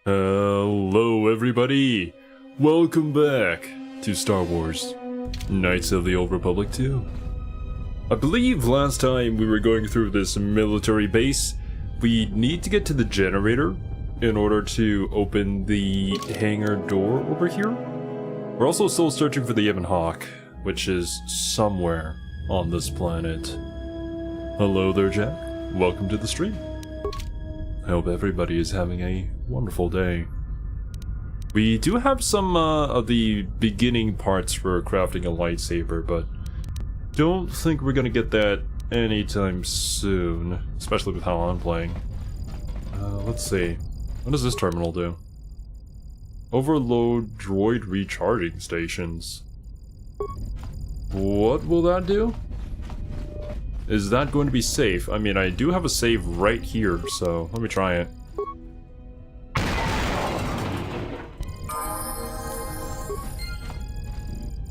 Hello everybody! Welcome back to Star Wars Knights of the Old Republic 2. I believe last time we were going through this military base, we need to get to the generator in order to open the hangar door over here. We're also still searching for the Ebon Hawk, which is somewhere on this planet. Hello there, Jack. Welcome to the stream. I hope everybody is having a wonderful day. We do have some of the beginning parts for crafting a lightsaber, but don't think we're gonna get that anytime soon, especially with how I'm playing. Let's see. What does this terminal do? Overload droid recharging stations. What will that do? Is that going to be safe? I mean, I do have a save right here, so let me try it.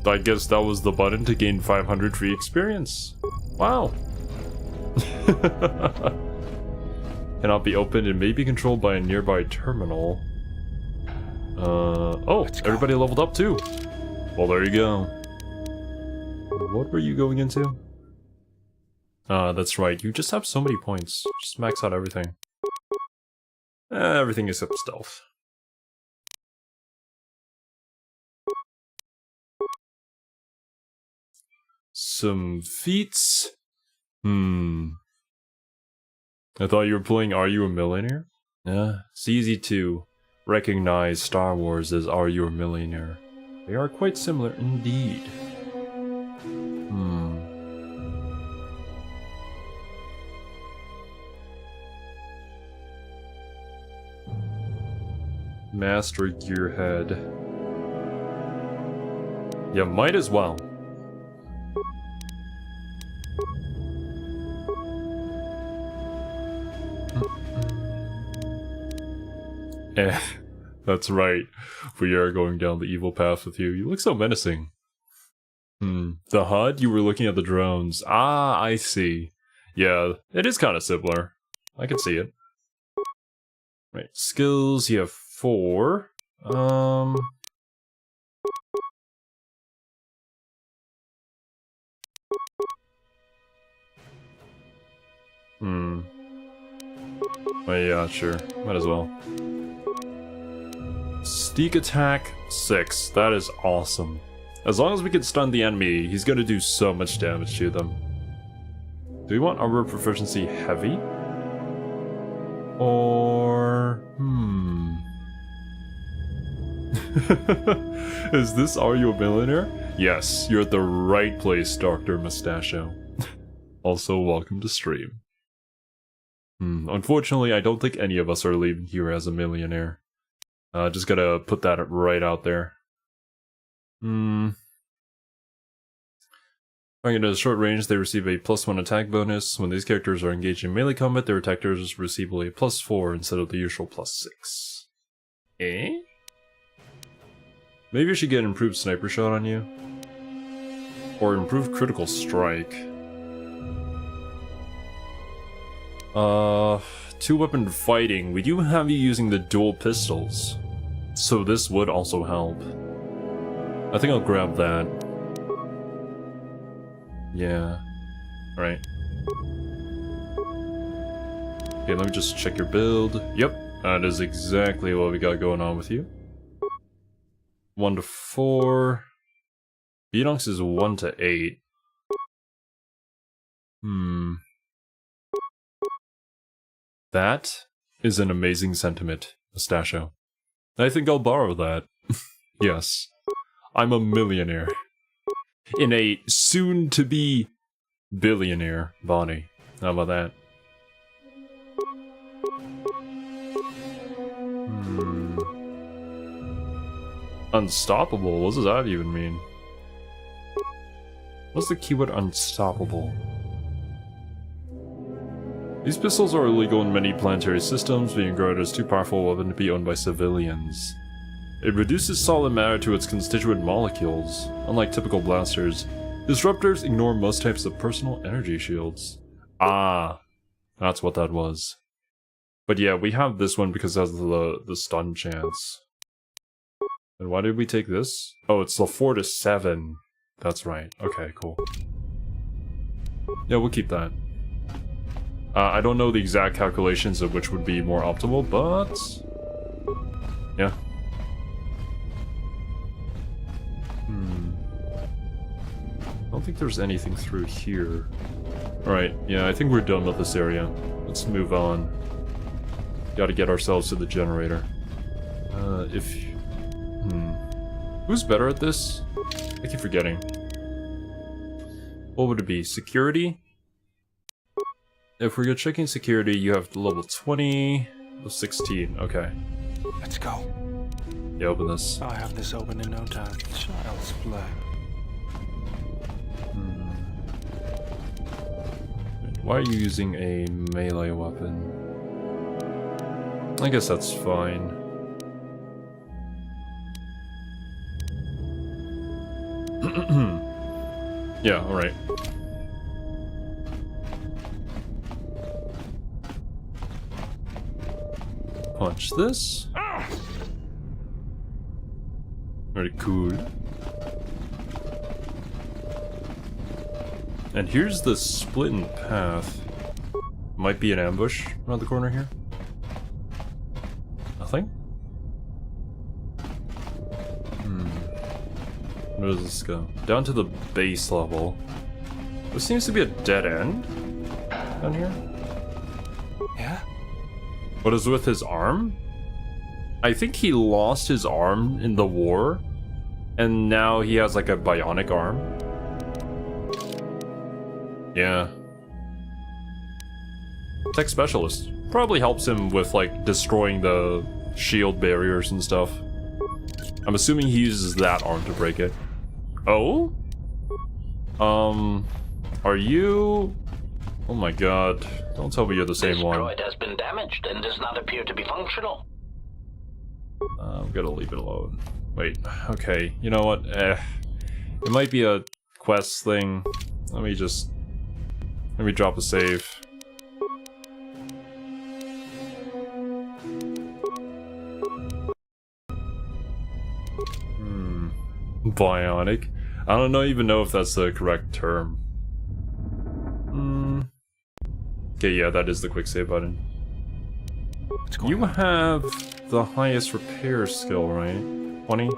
I guess that was the button to gain 500 free experience. Wow. Cannot be opened and may be controlled by a nearby terminal. Oh, everybody leveled up too. Well, there you go. What were you going into? That's right, you just have so many points. Just max out everything. Everything except stealth. Some feats? I thought you were playing Are You a Millionaire? Yeah, it's easy to recognize Star Wars as Are You a Millionaire. They are quite similar indeed. Master Gearhead. Yeah, might as well. That's right. We are going down the evil path with you. You look so menacing. The HUD? You were looking at the drones. Ah, I see. Yeah, it is kind of similar. I can see it. Right, skills, you have 4. Oh yeah, sure. Might as well. Sneak attack 6. That is awesome. As long as we can stun the enemy, he's gonna do so much damage to them. Do we want armor proficiency heavy? Or... Is this Are You a Millionaire? Yes, you're at the right place, Dr. Mustachio. Also, welcome to stream. Unfortunately, I don't think any of us are leaving here as a millionaire. Just gotta put that right out there. Targeted at short range, they receive a +1 attack bonus. When these characters are engaged in melee combat, their attackers receive a +4 instead of the usual +6. Eh? Maybe I should get an improved sniper shot on you. Or improved critical strike. 2-weapon fighting. We do have you using the dual pistols. So this would also help. I think I'll grab that. Yeah. Alright. Okay, let me just check your build. Yep, that is exactly what we got going on with you. 1 to 4. Beatnox is 1 to 8. That is an amazing sentiment, Mustachio. I think I'll borrow that. Yes. I'm a millionaire. In a soon-to-be billionaire body. How about that? Unstoppable? What does that even mean? What's the keyword unstoppable? These pistols are illegal in many planetary systems, being regarded as too powerful a weapon to be owned by civilians. It reduces solid matter to its constituent molecules. Unlike typical blasters, disruptors ignore most types of personal energy shields. Ah, that's what that was. But yeah, we have this one because it has the stun chance. And why did we take this? Oh, it's the 4 to 7. That's right. Okay, cool. Yeah, we'll keep that. I don't know the exact calculations of which would be more optimal, but... yeah. I don't think there's anything through here. Alright, yeah, I think we're done with this area. Let's move on. Gotta get ourselves to the generator. Who's better at this? I keep forgetting. What would it be? Security? If we're checking security, you have level 20, 16. Okay. Let's go. Yeah, open this. I'll have this open in no time. Child's play. Why are you using a melee weapon? I guess that's fine. Yeah, alright. Punch this. Very cool. And here's the splitting path. Might be an ambush around the corner here. Nothing? Where does this go? Down to the base level. There seems to be a dead end down here. Yeah? What is with his arm? I think he lost his arm in the war, and now he has like a bionic arm. Yeah. Tech specialist. Probably helps him with like destroying the shield barriers and stuff. I'm assuming he uses that arm to break it. Oh? Are you... Oh my god. Don't tell me you're the same one. This droid has been damaged and does not appear to be functional. I'm gonna leave it alone. Wait, okay. You know what? It might be a quest thing. Let me drop a save. Bionic. I don't even know if that's the correct term. Okay, yeah, that is the quick save button. You have the highest repair skill, right? 20?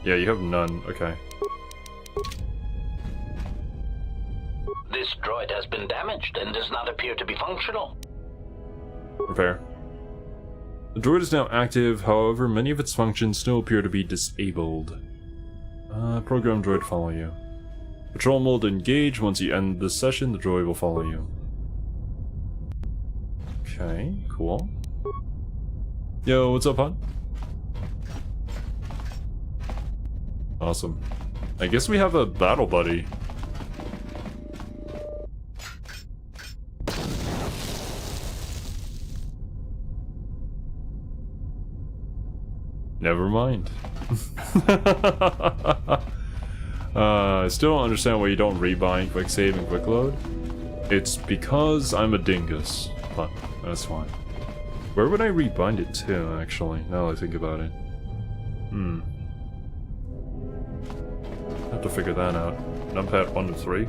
Yeah, you have none. Okay. This droid has been damaged and does not appear to be functional. Repair. The droid is now active, however, many of its functions still appear to be disabled. Program droid follow you. Patrol mode engage. Once you end this session, the droid will follow you. Okay, cool. Yo, what's up, hon? Awesome. I guess we have a battle buddy. Never mind. I still don't understand why you don't rebind quick save and quick load. It's because I'm a dingus, but that's fine. Where would I rebind it to, actually, now that I think about it? Have to figure that out. Numpad 1 to 3.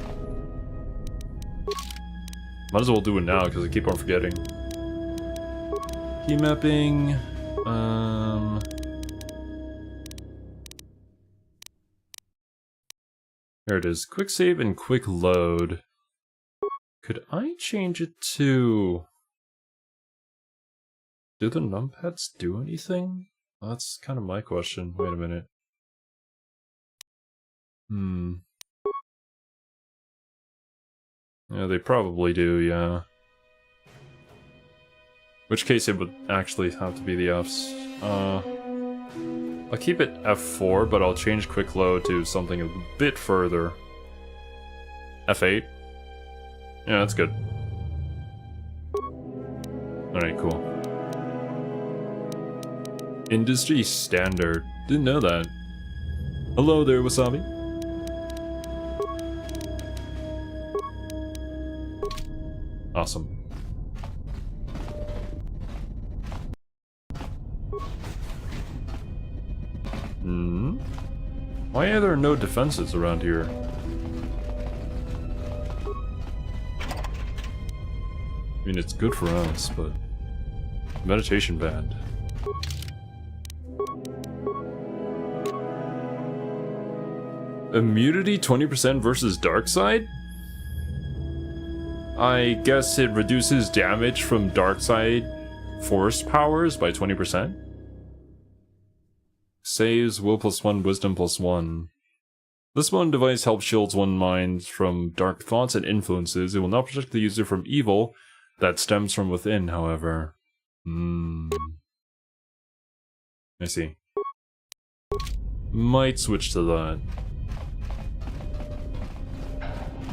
Might as well do it now, because I keep on forgetting. Key mapping... There it is. Quick save and quick load. Could I change it to... Do the numpads do anything? Well, that's kind of my question. Wait a minute. Yeah, they probably do, yeah. Which case it would actually have to be the Fs. I'll keep it F4, but I'll change quick load to something a bit further. F8. Yeah, that's good. Alright, cool. Industry standard. Didn't know that. Hello there, Wasabi. Awesome. Hmm? Why are there no defenses around here? I mean, it's good for us, but... Meditation band. Immunity 20% versus dark side? I guess it reduces damage from dark side force powers by 20%. Saves will +1, wisdom +1. This one device helps shields one mind from dark thoughts and influences. It will not protect the user from evil that stems from within, however. I see. Might switch to that.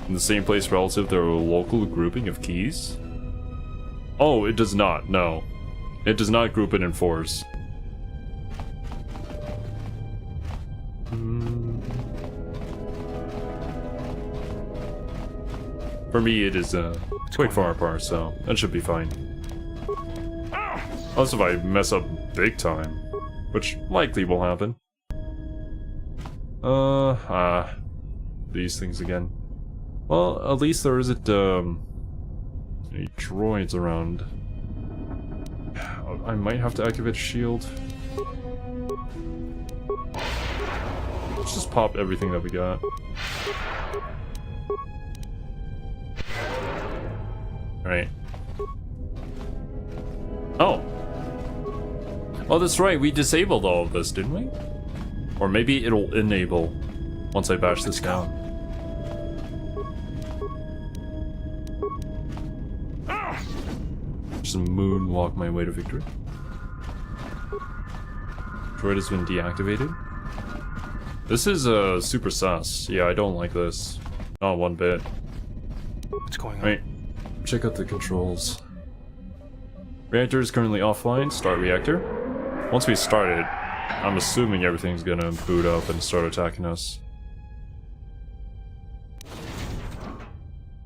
In the same place relative to a local grouping of keys? Oh, it does not, no. It does not group it in fours. For me, it is quite far apart, so that should be fine. Unless if I mess up big time, which likely will happen. These things again. Well, at least there isn't any droids around. I might have to activate a shield. Let's just pop everything that we got. Alright. Oh! Oh, that's right, we disabled all of this, didn't we? Or maybe it'll enable once I bash this down. Just moonwalk my way to victory. Droid has been deactivated. This is super sus. Yeah, I don't like this. Not one bit. What's going on? Right. Check out the controls. Reactor is currently offline. Start reactor. Once we start it, I'm assuming everything's gonna boot up and start attacking us.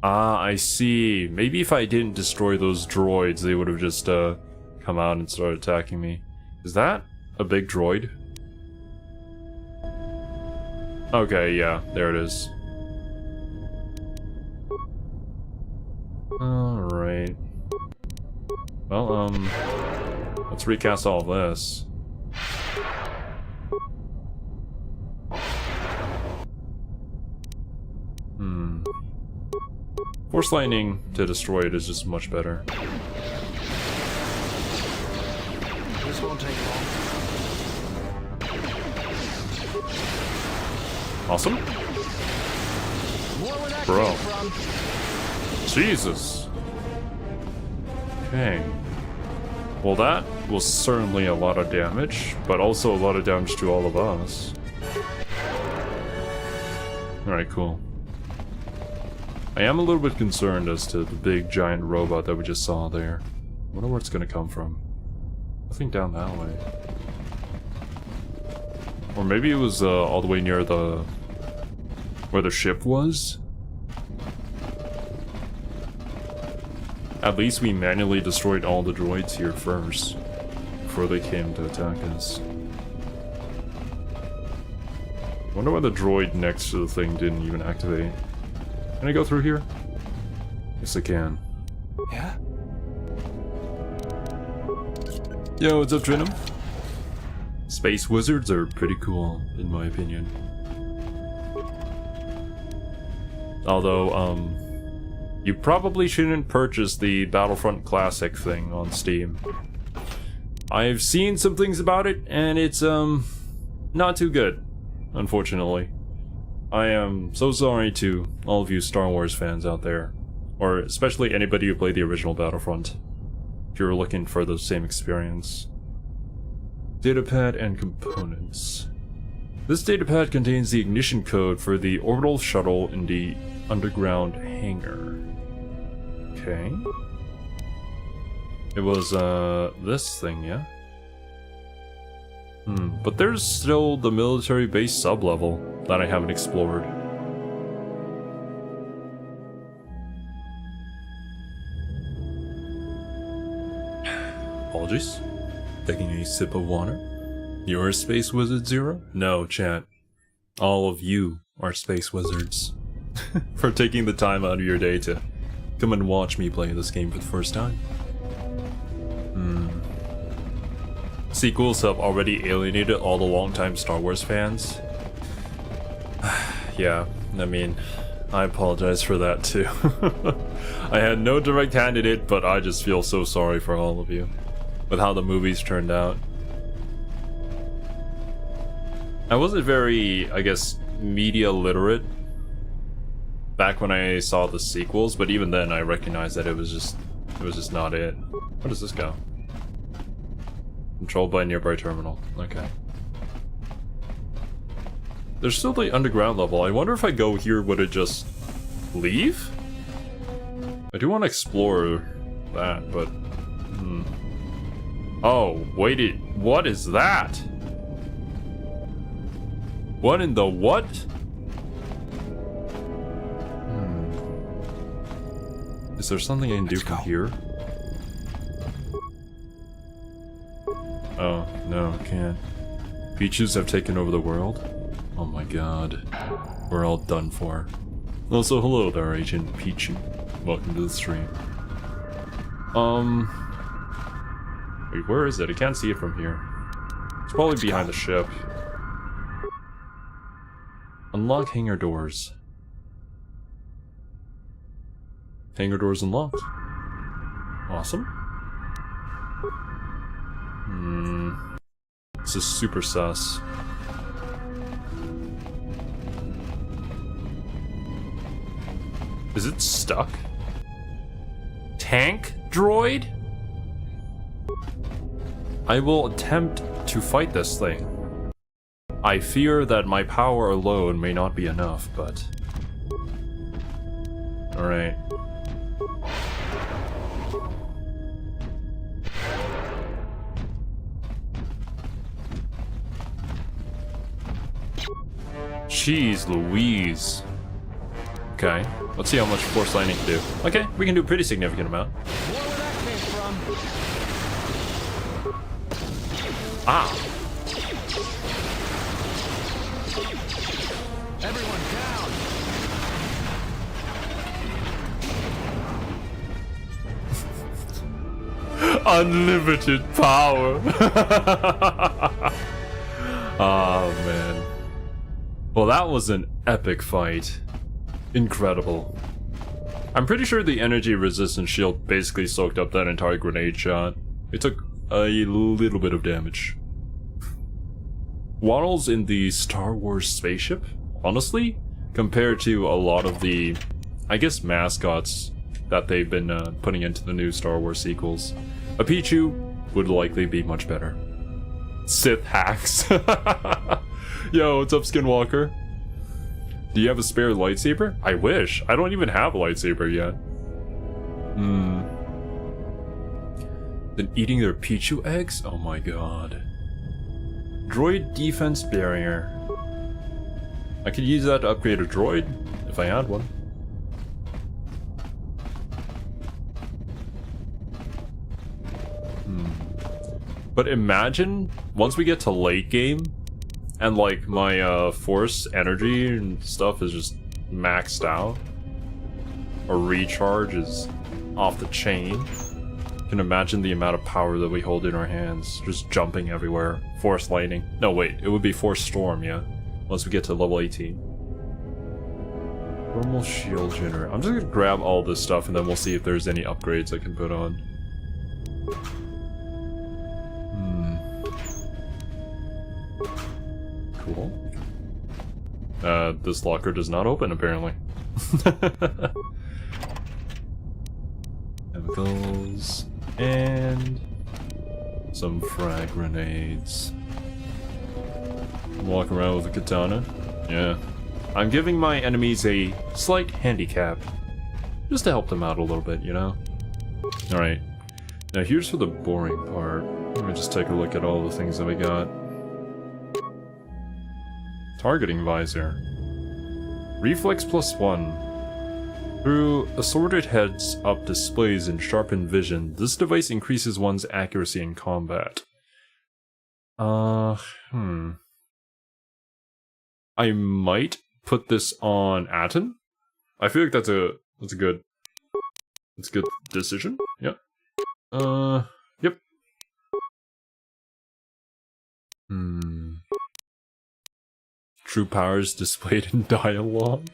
Ah, I see. Maybe if I didn't destroy those droids, they would have just come out and started attacking me. Is that a big droid? Okay, yeah, there it is. Alright. Well, let's recast all of this. Force lightning to destroy it is just much better. This won't take long. Awesome. Bro. Jesus. Okay. Well, that was certainly a lot of damage, but also a lot of damage to all of us. Alright, cool. I am a little bit concerned as to the big giant robot that we just saw there. I wonder where it's gonna come from. Nothing down that way. Or maybe it was all the way near the... where the ship was? At least we manually destroyed all the droids here first, before they came to attack us. Wonder why the droid next to the thing didn't even activate. Can I go through here? Yes, I can. Yeah? Yo, what's up, Trinum? Space wizards are pretty cool, in my opinion. Although, you probably shouldn't purchase the Battlefront Classic thing on Steam. I've seen some things about it, and it's, not too good, unfortunately. I am so sorry to all of you Star Wars fans out there, or especially anybody who played the original Battlefront, if you're looking for the same experience. Datapad and components. This datapad contains the ignition code for the orbital shuttle in the underground hangar. Okay. It was, this thing, yeah? But there's still the military base sub-level that I haven't explored. Apologies. Taking a sip of water. You're a space wizard, Xero? No, chat. All of you are space wizards. For taking the time out of your day to come and watch me play this game for the first time. Sequels have already alienated all the longtime Star Wars fans. Yeah, I mean, I apologize for that too. I had no direct hand in it, but I just feel so sorry for all of you with how the movies turned out. I wasn't very, I guess, media literate back when I saw the sequels, but even then I recognized that it was just not it. Where does this go? Controlled by nearby terminal. Okay. There's still the underground level. I wonder if I go here, would it just leave? I do want to explore that, but... Oh, wait, what is that? What in the what? Is there something I can do from here? Oh, no, can't. Pichus have taken over the world? Oh my god. We're all done for. Also, hello there, Agent Pichu. Welcome to the stream. Wait, where is it? I can't see it from here. It's probably behind the ship. Unlock hangar doors. Hangar doors unlocked. Awesome. This is super sus. Is it stuck? Tank droid? I will attempt to fight this thing. I fear that my power alone may not be enough, but... Alright. Jeez Louise. Okay, let's see how much force lightning can do. Okay, we can do a pretty significant amount. Ah! Everyone down! Unlimited power! Oh man. Well, that was an epic fight. Incredible. I'm pretty sure the energy resistance shield basically soaked up that entire grenade shot. It took a little bit of damage. Waddles in the Star Wars spaceship, honestly, compared to a lot of the, I guess, mascots that they've been putting into the new Star Wars sequels, a Pichu would likely be much better. Sith hacks. Yo, what's up, Skinwalker? Do you have a spare lightsaber? I wish. I don't even have a lightsaber yet. Then eating their Pichu eggs? Oh my god. Droid defense barrier. I could use that to upgrade a droid, if I had one. But imagine, once we get to late game, and like my force energy and stuff is just maxed out, or recharge is off the chain. You can imagine the amount of power that we hold in our hands, just jumping everywhere. Force lightning. No wait, it would be force storm, yeah. Once we get to level 18. Thermal shield generator. I'm just gonna grab all this stuff and then we'll see if there's any upgrades I can put on. Cool. This locker does not open, apparently. Chemicals. And... some frag grenades. Walk around with a katana. Yeah. I'm giving my enemies a slight handicap. Just to help them out a little bit, you know? Alright. Now here's for the boring part. Let me just take a look at all the things that we got. Targeting visor. Reflex +1. Through assorted heads-up displays and sharpened vision, this device increases one's accuracy in combat. I I might put this on Atten. I feel like that's a good decision. Yep. Yep. True powers displayed in dialogue.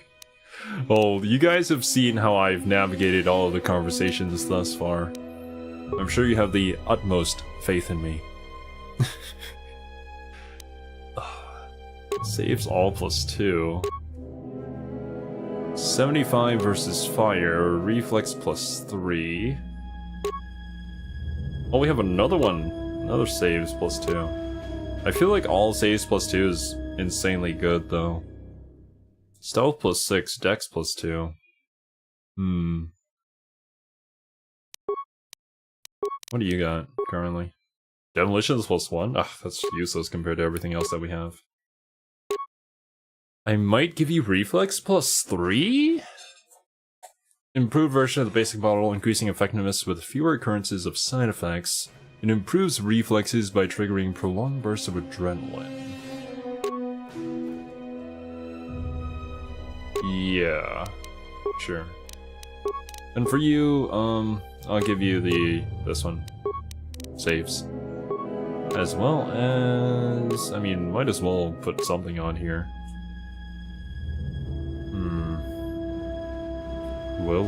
Well, you guys have seen how I've navigated all of the conversations thus far. I'm sure you have the utmost faith in me. Saves all +2. 75 versus fire, reflex +3. Oh, we have another one. Another saves +2. I feel like all saves +2 is insanely good, though. Stealth +6, dex +2. What do you got, currently? Demolition is +1? Ugh, that's useless compared to everything else that we have. I might give you reflex +3? Improved version of the basic model, increasing effectiveness with fewer occurrences of side effects. It improves reflexes by triggering prolonged bursts of adrenaline. Yeah, sure. And for you, I'll give you this one. Saves. As well as, I mean, might as well put something on here. Well,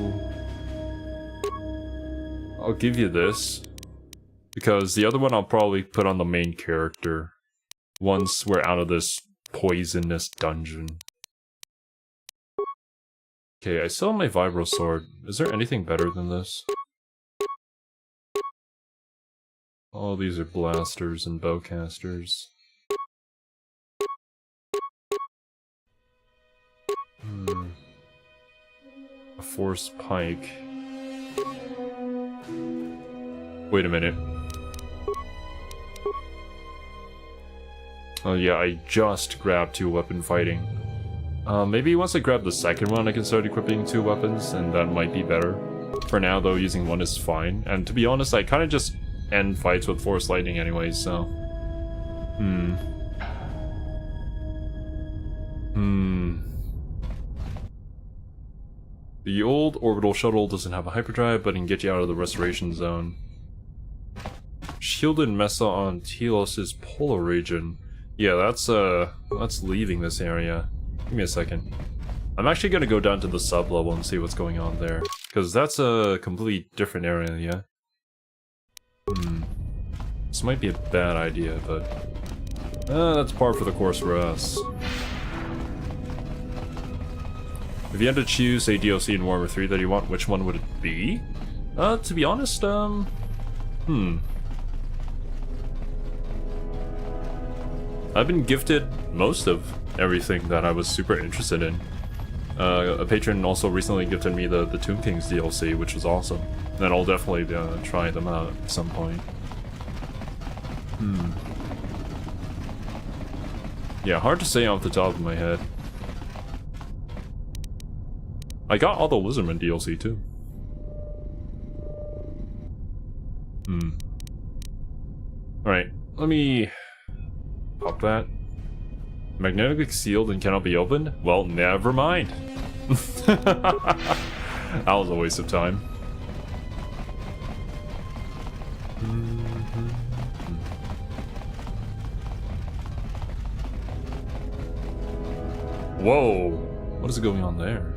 I'll give you this, because the other one I'll probably put on the main character once we're out of this poisonous dungeon. Okay, I still have my Vibro Sword. Is there anything better than this? All these are blasters and bowcasters. A force pike. Wait a minute. Oh yeah, I just grabbed 2 weapon fighting. Maybe once I grab the second one I can start equipping 2 weapons, and that might be better. For now though, using one is fine. And to be honest, I kinda just end fights with force lightning anyway, so... The old orbital shuttle doesn't have a hyperdrive, but can get you out of the restoration zone. Shielded Mesa on Telos' polar region. Yeah, that's leaving this area. Give me a second. I'm actually gonna go down to the sub-level and see what's going on there. Because that's a completely different area, yeah? This might be a bad idea, but... that's par for the course for us. If you had to choose a DLC in Warhammer 3 that you want, which one would it be? To be honest, I've been gifted most of everything that I was super interested in. A patron also recently gifted me the Tomb Kings DLC, which was awesome. And I'll definitely try them out at some point. Yeah, hard to say off the top of my head. I got all the Lizardman DLC too. Alright, let me pop that. Magnetically sealed and cannot be opened? Well, never mind. That was a waste of time. Whoa! What is going on there?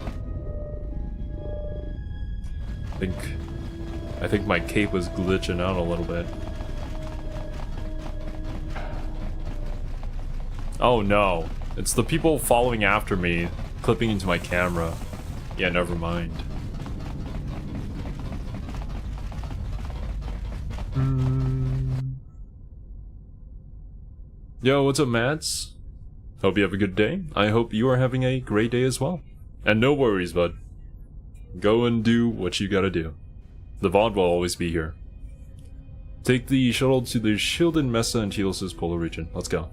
I think my cape was glitching out a little bit. Oh no, it's the people following after me, clipping into my camera. Yeah, never mind. Yo, what's up, Mads? Hope you have a good day. I hope you are having a great day as well. And no worries, bud. Go and do what you gotta do. The VOD will always be here. Take the shuttle to the shielded Mesa and Telos' polar region. Let's go.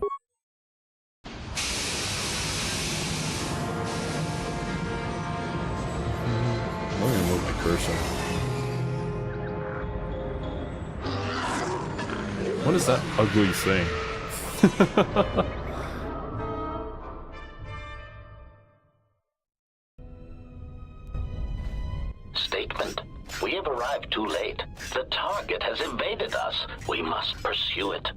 I'm gonna move my cursor. What is that ugly thing? Statement. We have arrived too late. The target has evaded us. We must pursue it.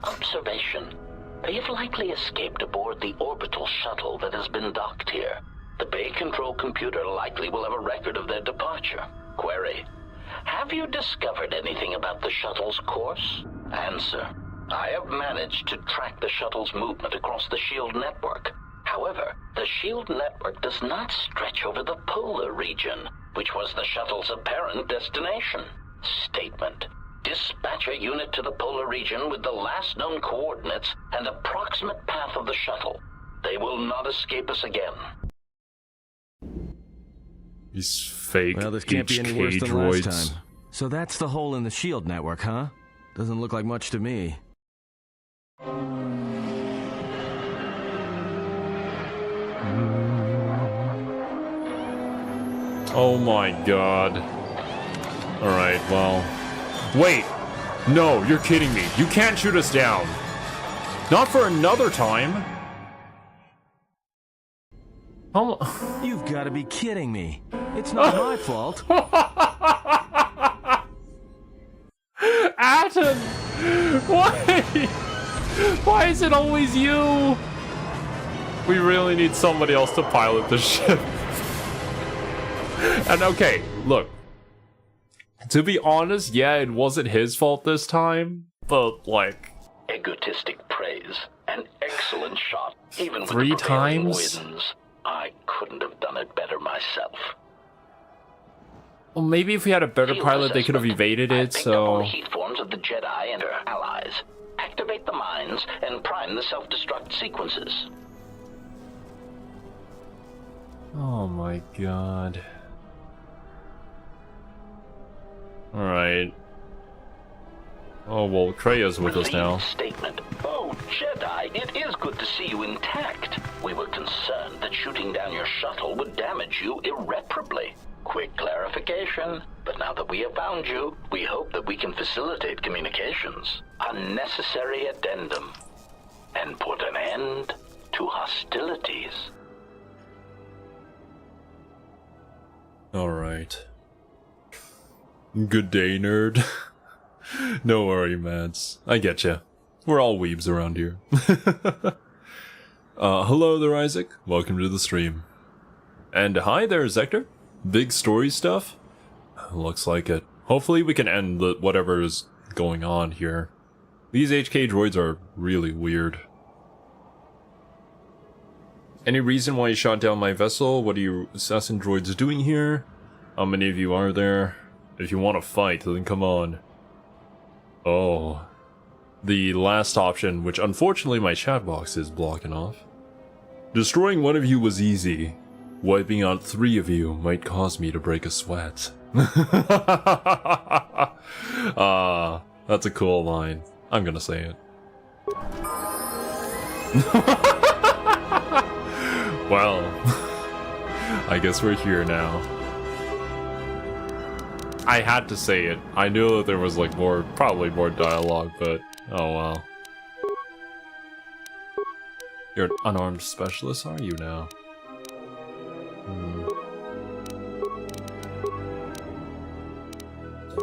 Observation. They have likely escaped aboard the orbital shuttle that has been docked here. The bay control computer likely will have a record of their departure. Query. Have you discovered anything about the shuttle's course? Answer. I have managed to track the shuttle's movement across the shield network. However, the shield network does not stretch over the polar region, which was the shuttle's apparent destination. Statement. Dispatch a unit to the polar region with the last known coordinates and approximate path of the shuttle. They will not escape us again. These fake Well, this can't be any HK worse than droids. last time. So that's the hole in the shield network, huh? Doesn't look like much to me. Oh my god. Alright, well. Wait! No, you're kidding me. You can't shoot us down. Not for another time. You've got to be kidding me. It's not my fault. Atom! Why? Why is it always you? We really need somebody else to pilot the ship. And okay, look. To be honest, yeah, it wasn't his fault this time, but like... Egotistic praise. An excellent shot. Even with 3 the prevailing times? winds. I couldn't have done it better myself. Well, maybe if we had a better Field pilot, they could have assessment. evaded I it, picked up all the so... heat forms of the Jedi and their allies. Activate the mines and prime the self-destruct sequences. Oh my god. Alright. Oh, well, Krea's with us now. Statement. Oh, Jedi, it is good to see you intact. We were concerned that shooting down your shuttle would damage you irreparably. Quick clarification, but now that we have found you, we hope that we can facilitate communications. Unnecessary addendum. And put an end to hostilities. Alright. Good day, nerd. No worry, Mads. I get ya. We're all weebs around here. Hello there, Isaac. Welcome to the stream. And hi there, Zector. Big story stuff? Looks like it. Hopefully we can end whatever is going on here. These HK droids are really weird. Any reason why you shot down my vessel? What are you assassin droids doing here? How many of you are there? If you want to fight, then come on. Oh. The last option, which unfortunately my chat box is blocking off. Destroying one of you was easy. Wiping out 3 of you might cause me to break a sweat. That's a cool line. I'm gonna say it. Well, I guess we're here now. I had to say it. I knew that there was like probably more dialogue, but oh well. You're an unarmed specialist, are you now?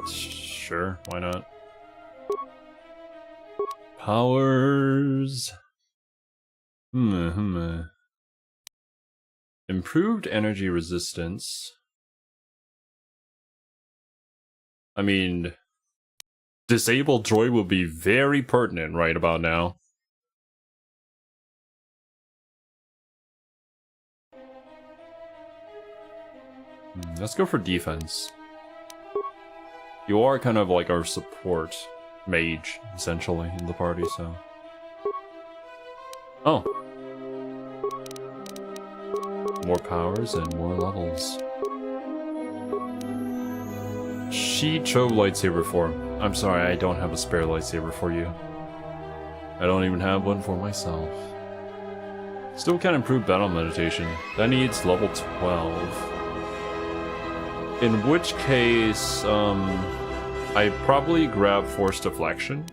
Sure, why not? Powers. Improved energy resistance. I mean, disabled droid will be very pertinent right about now. Let's go for defense. You are kind of like our support mage, essentially, in the party, so... Oh. More powers and more levels. She chose lightsaber form. I'm sorry, I don't have a spare lightsaber for you. I don't even have one for myself. Still can't improve battle meditation. That needs level 12. In which case, I'd probably grab Force Deflection.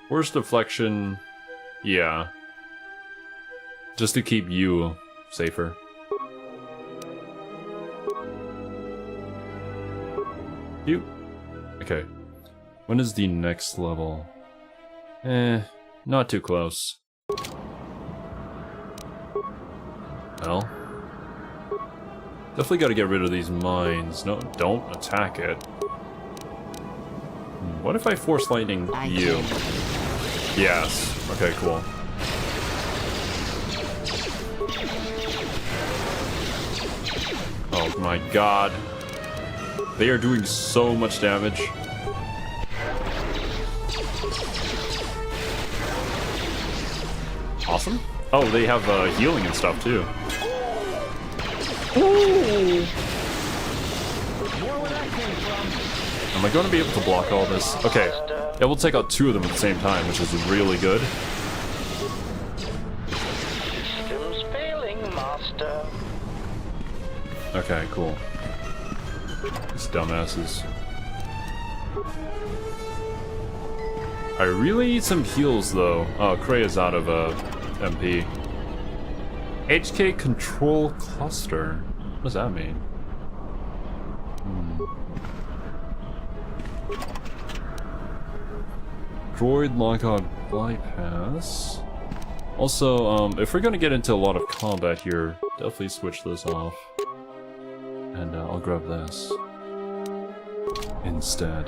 Force deflection, yeah. Just to keep you safer. You. Okay. When is the next level? Not too close. Well. Definitely gotta get rid of these mines. No, don't attack it. What if I force lightning you? Yes. Okay, cool. Oh my god. They are doing so much damage. Awesome. Oh, they have healing and stuff too. Ooh. Am I going to be able to block all this? Okay. Yeah, we'll take out 2 of them at the same time, which is really good. Systems failing, master. Okay, cool. These dumbasses. I really need some heals, though. Oh, Cray is out of MP. HK Control Cluster. What does that mean? Droid lockout bypass. Also, if we're gonna get into a lot of combat here, definitely switch this off. And I'll grab this instead.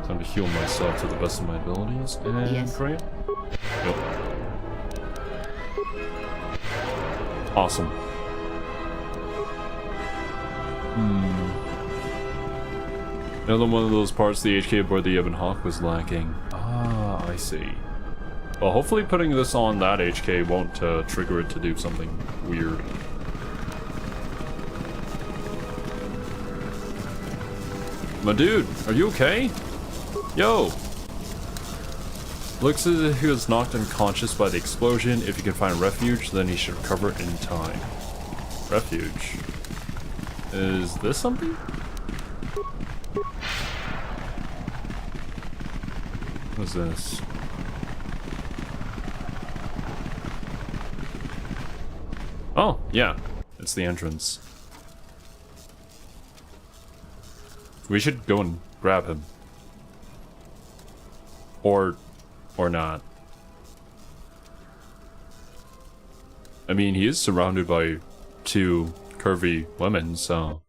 Time to heal myself to the best of my abilities. And Yes. great. Yep. Awesome. Another one of those parts the HK aboard the Ebon Hawk was lacking. Ah, I see. Well, hopefully putting this on that HK won't trigger it to do something weird. My dude, are you okay? Yo! Looks as if he was knocked unconscious by the explosion. If you can find refuge, then he should recover in time. Refuge. Is this something? What's this? Oh, yeah. It's the entrance. We should go and grab him. Or not. I mean, he is surrounded by 2 curvy women, so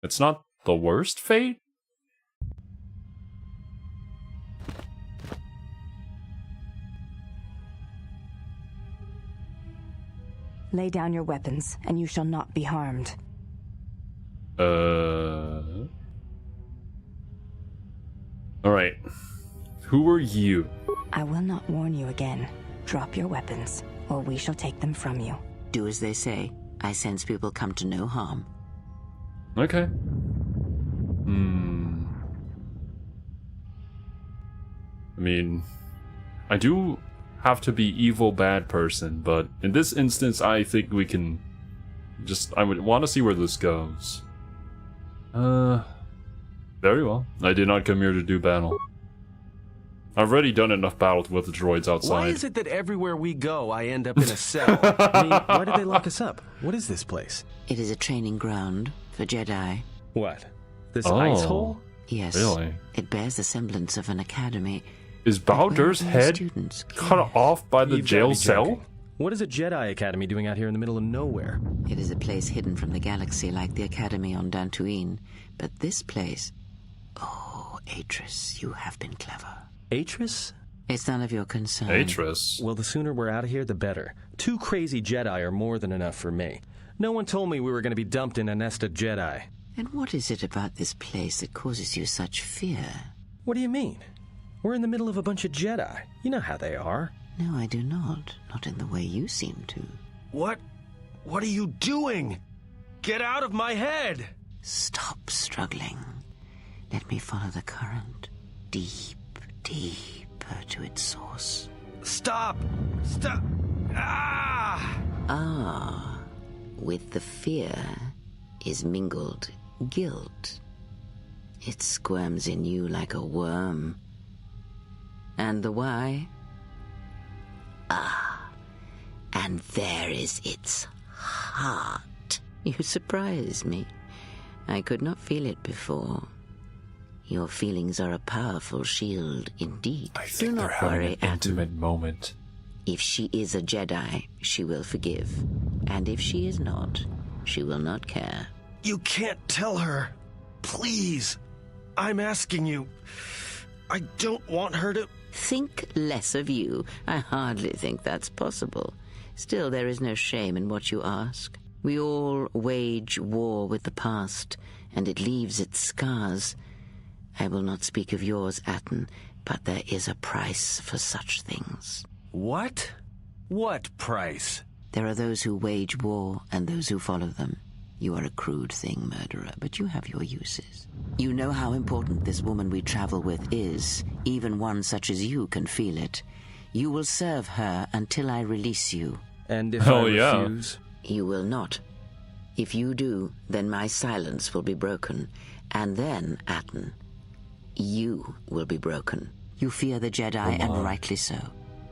it's not the worst fate. Lay down your weapons, and you shall not be harmed. Alright. Who are you? I will not warn you again. Drop your weapons, or we shall take them from you. Do as they say. I sense people come to no harm. Okay. I mean, I do have to be evil bad person, but in this instance, I think we can I would want to see where this goes. Very well. I did not come here to do battle. I've already done enough battles with the droids outside. Why is it that everywhere we go, I end up in a cell? I mean, why did they lock us up? What is this place? It is a training ground for Jedi. What? This ice hole? Yes. Really? It bears the semblance of an academy. Is Bowder's head Students cut off by the You've jail gotta be cell? joking. What is a Jedi Academy doing out here in the middle of nowhere? It is a place hidden from the galaxy like the academy on Dantooine. But this place... Oh, Atris, you have been clever. Atris? It's none of your concern. Atris. Well, the sooner we're out of here, the better. 2 crazy Jedi are more than enough for me. No one told me we were going to be dumped in a nest of Jedi. And what is it about this place that causes you such fear? What do you mean? We're in the middle of a bunch of Jedi. You know how they are. No, I do not. Not in the way you seem to. What? What are you doing? Get out of my head! Stop struggling. Let me follow the current. Deeper to its source. Stop! Stop! Ah! Ah, with the fear is mingled guilt. It squirms in you like a worm. And the why? Ah, and there is its heart. You surprise me. I could not feel it before. Your feelings are a powerful shield indeed. I Do think they're not having worry, an Atom. intimate moment. If she is a Jedi, she will forgive. And if she is not, she will not care. You can't tell her. Please. I'm asking you. I don't want her to... Think less of you. I hardly think that's possible. Still, there is no shame in what you ask. We all wage war with the past, and it leaves its scars. I will not speak of yours, Atten, but there is a price for such things. What? What price? There are those who wage war and those who follow them. You are a crude thing, murderer, but you have your uses. You know how important this woman we travel with is. Even one such as you can feel it. You will serve her until I release you. And if Oh, I yeah. refuse? You will not. If you do, then my silence will be broken. And then, Atten, you will be broken. You fear the Jedi, and rightly so.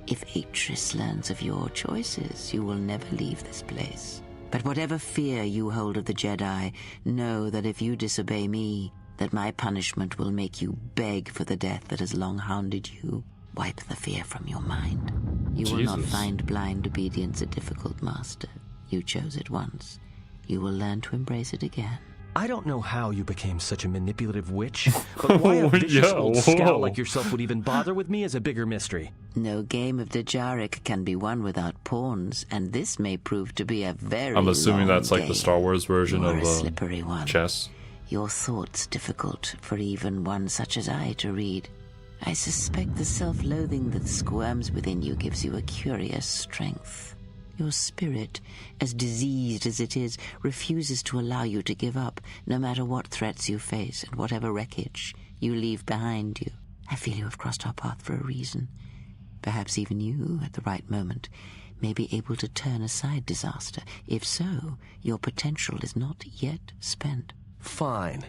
If Atris learns of your choices, you will never leave this place. But whatever fear you hold of the Jedi, know that if you disobey me, that my punishment will make you beg for the death that has long hounded you. Wipe the fear from your mind. You will not Jesus. find blind obedience a difficult master. You chose it once. You will learn to embrace it again. I don't know how you became such a manipulative witch, but why a vicious Yeah, old whoa. scout like yourself would even bother with me is a bigger mystery. No game of Dajaric can be won without pawns, and this may prove to be a very I'm assuming long that's like the game. Star Wars version Or of a slippery one. chess. Your thoughts difficult for even one such as I to read. I suspect the self-loathing that squirms within you gives you a curious strength. Your spirit, as diseased as it is, refuses to allow you to give up, no matter what threats you face and whatever wreckage you leave behind you. I feel you have crossed our path for a reason. Perhaps even you, at the right moment, may be able to turn aside disaster. If so, your potential is not yet spent. Fine.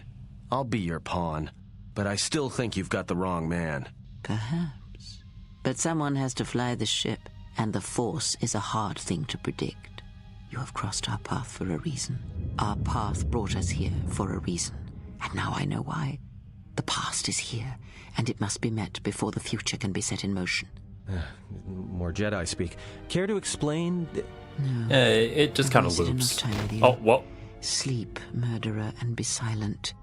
I'll be your pawn. But I still think you've got the wrong man. Perhaps. But someone has to fly the ship, and the Force is a hard thing to predict. You have crossed our path for a reason. Our path brought us here for a reason. And now I know why. The past is here, and it must be met before the future can be set in motion. More Jedi speak. Care to explain? No. It just kind of I've wasted loops. enough time with you. Oh, well. Sleep, murderer, and be silent.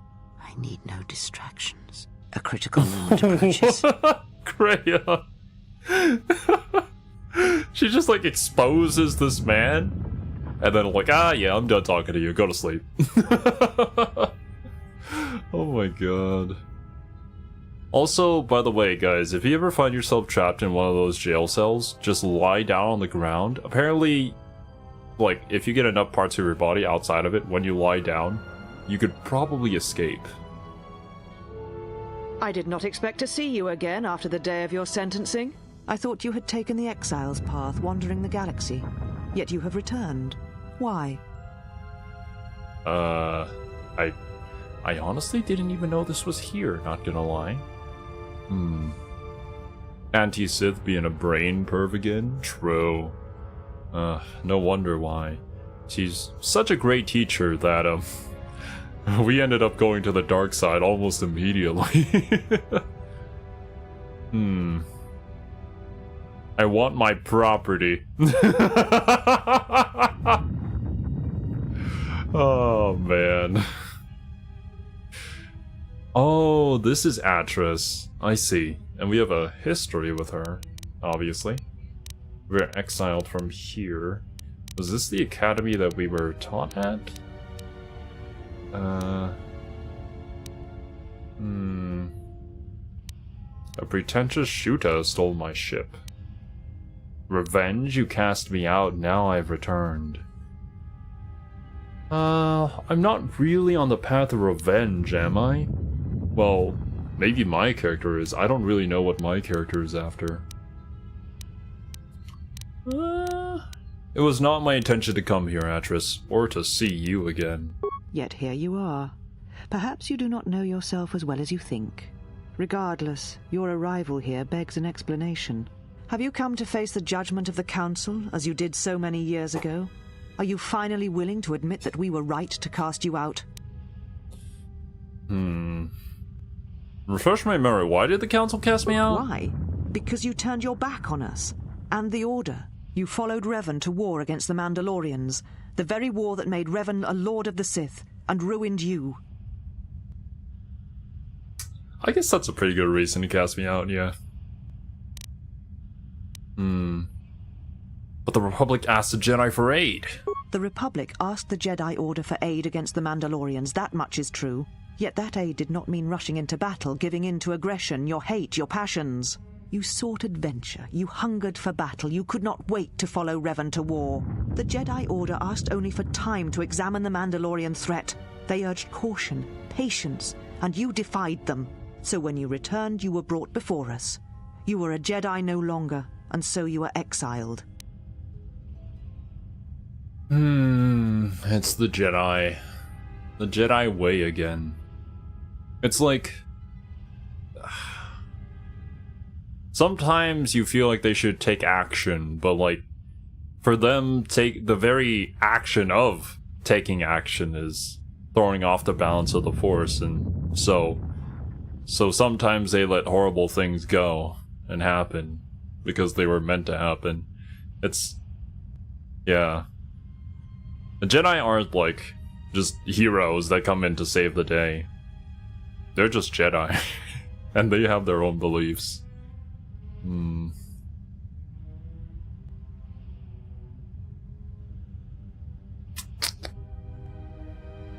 I need no distractions. A critical moment approaches. Kreia. She just like exposes this man, and then like, yeah, I'm done talking to you. Go to sleep. Oh my god. Also, by the way, guys, if you ever find yourself trapped in one of those jail cells, just lie down on the ground. Apparently, like, if you get enough parts of your body outside of it, when you lie down, you could probably escape. I did not expect to see you again after the day of your sentencing. I thought you had taken the exile's path, wandering the galaxy. Yet you have returned. Why? I honestly didn't even know this was here, not gonna lie. Anti-Sith being a brain perv again? True. No wonder why. She's such a great teacher that, we ended up going to the dark side almost immediately. I want my property. Oh, man. Oh, this is Atris. I see. And we have a history with her, obviously. We're exiled from here. Was this the academy that we were taught at? A pretentious shooter stole my ship. Revenge, you cast me out, now I've returned. I'm not really on the path of revenge, am I? Well, maybe my character is. I don't really know what my character is after. It was not my intention to come here, Atris, or to see you again. Yet here you are. Perhaps you do not know yourself as well as you think. Regardless, your arrival here begs an explanation. Have you come to face the judgment of the Council, as you did so many years ago? Are you finally willing to admit that we were right to cast you out? Refresh my memory, why did the Council cast me out? Why? Because you turned your back on us. And the Order. You followed Revan to war against the Mandalorians. The very war that made Revan a Lord of the Sith, and ruined you. I guess that's a pretty good reason to cast me out, yeah. But the Republic asked the Jedi for aid. The Republic asked the Jedi Order for aid against the Mandalorians, that much is true. Yet that aid did not mean rushing into battle, giving in to aggression, your hate, your passions. You sought adventure, you hungered for battle, you could not wait to follow Revan to war. The Jedi Order asked only for time to examine the Mandalorian threat. They urged caution, patience, and you defied them. So when you returned, you were brought before us. You were a Jedi no longer, and so you were exiled. It's the Jedi. The Jedi way again. It's like... sometimes you feel like they should take action, but like, for them, the very action of taking action is throwing off the balance of the Force, and so sometimes they let horrible things go and happen because they were meant to happen. Yeah. The Jedi aren't like just heroes that come in to save the day. They're just Jedi. And they have their own beliefs.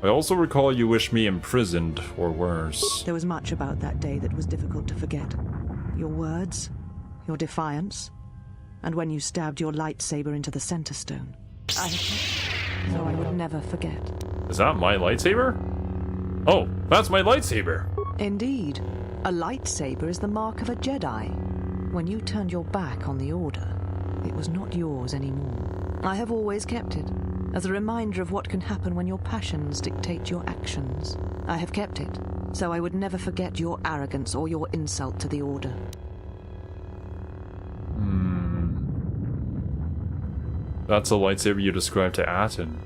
I also recall you wished me imprisoned, or worse. There was much about that day that was difficult to forget. Your words, your defiance, and when you stabbed your lightsaber into the center stone. So I would never forget. Is that my lightsaber? Oh, that's my lightsaber! Indeed. A lightsaber is the mark of a Jedi. When you turned your back on the Order, it was not yours anymore. I have always kept it, as a reminder of what can happen when your passions dictate your actions. I have kept it, so I would never forget your arrogance or your insult to the Order. That's a lightsaber you described to Aten.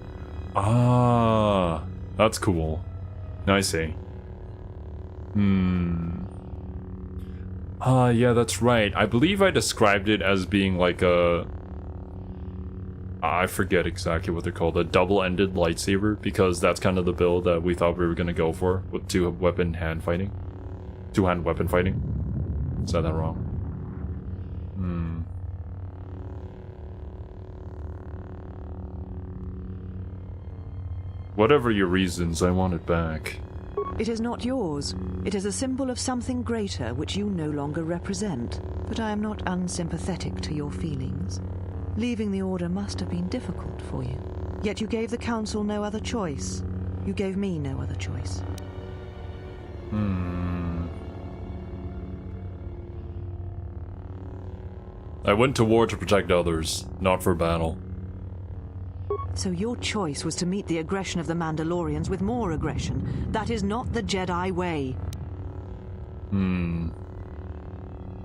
Ah, that's cool. I see. Yeah, that's right. I believe I described it as being like a... I forget exactly what they're called. A double-ended lightsaber, because that's kind of the build that we thought we were going to go for, with two-hand weapon fighting. Said that wrong. Whatever your reasons, I want it back. It is not yours. It is a symbol of something greater which you no longer represent. But I am not unsympathetic to your feelings. Leaving the Order must have been difficult for you. Yet you gave the Council no other choice. You gave me no other choice. I went to war to protect others, not for battle. So your choice was to meet the aggression of the Mandalorians with more aggression. That is not the Jedi way. And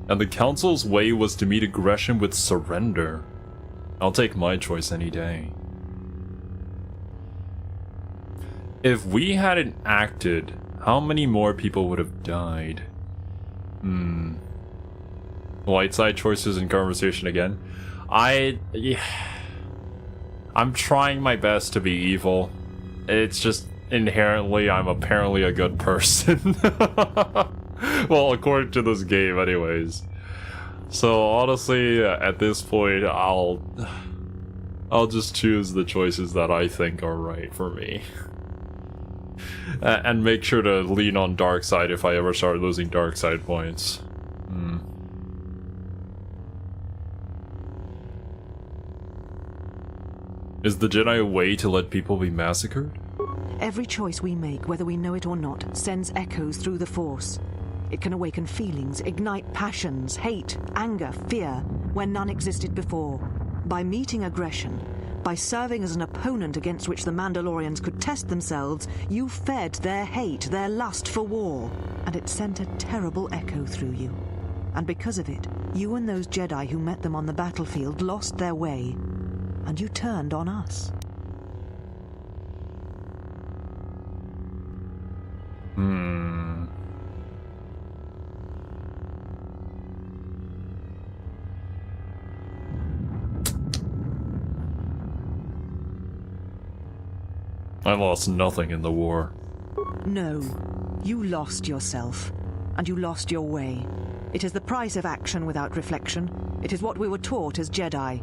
the Council's way was to meet aggression with surrender. I'll take my choice any day. If we hadn't acted, how many more people would have died? Light side choices in conversation again. I'm trying my best to be evil. It's just inherently I'm apparently a good person. Well, according to this game anyways. So honestly, at this point, I'll just choose the choices that I think are right for me. And make sure to lean on dark side if I ever start losing dark side points. Is the Jedi a way to let people be massacred? Every choice we make, whether we know it or not, sends echoes through the Force. It can awaken feelings, ignite passions, hate, anger, fear, where none existed before. By meeting aggression, By serving as an opponent against which the Mandalorians could test themselves, you fed their hate, their lust for war. And it sent a terrible echo through you. And because of it, you and those Jedi who met them on the battlefield lost their way. And you turned on us. I lost nothing in the war. No, you lost yourself, and you lost your way. It is the price of action without reflection. It is what we were taught as Jedi.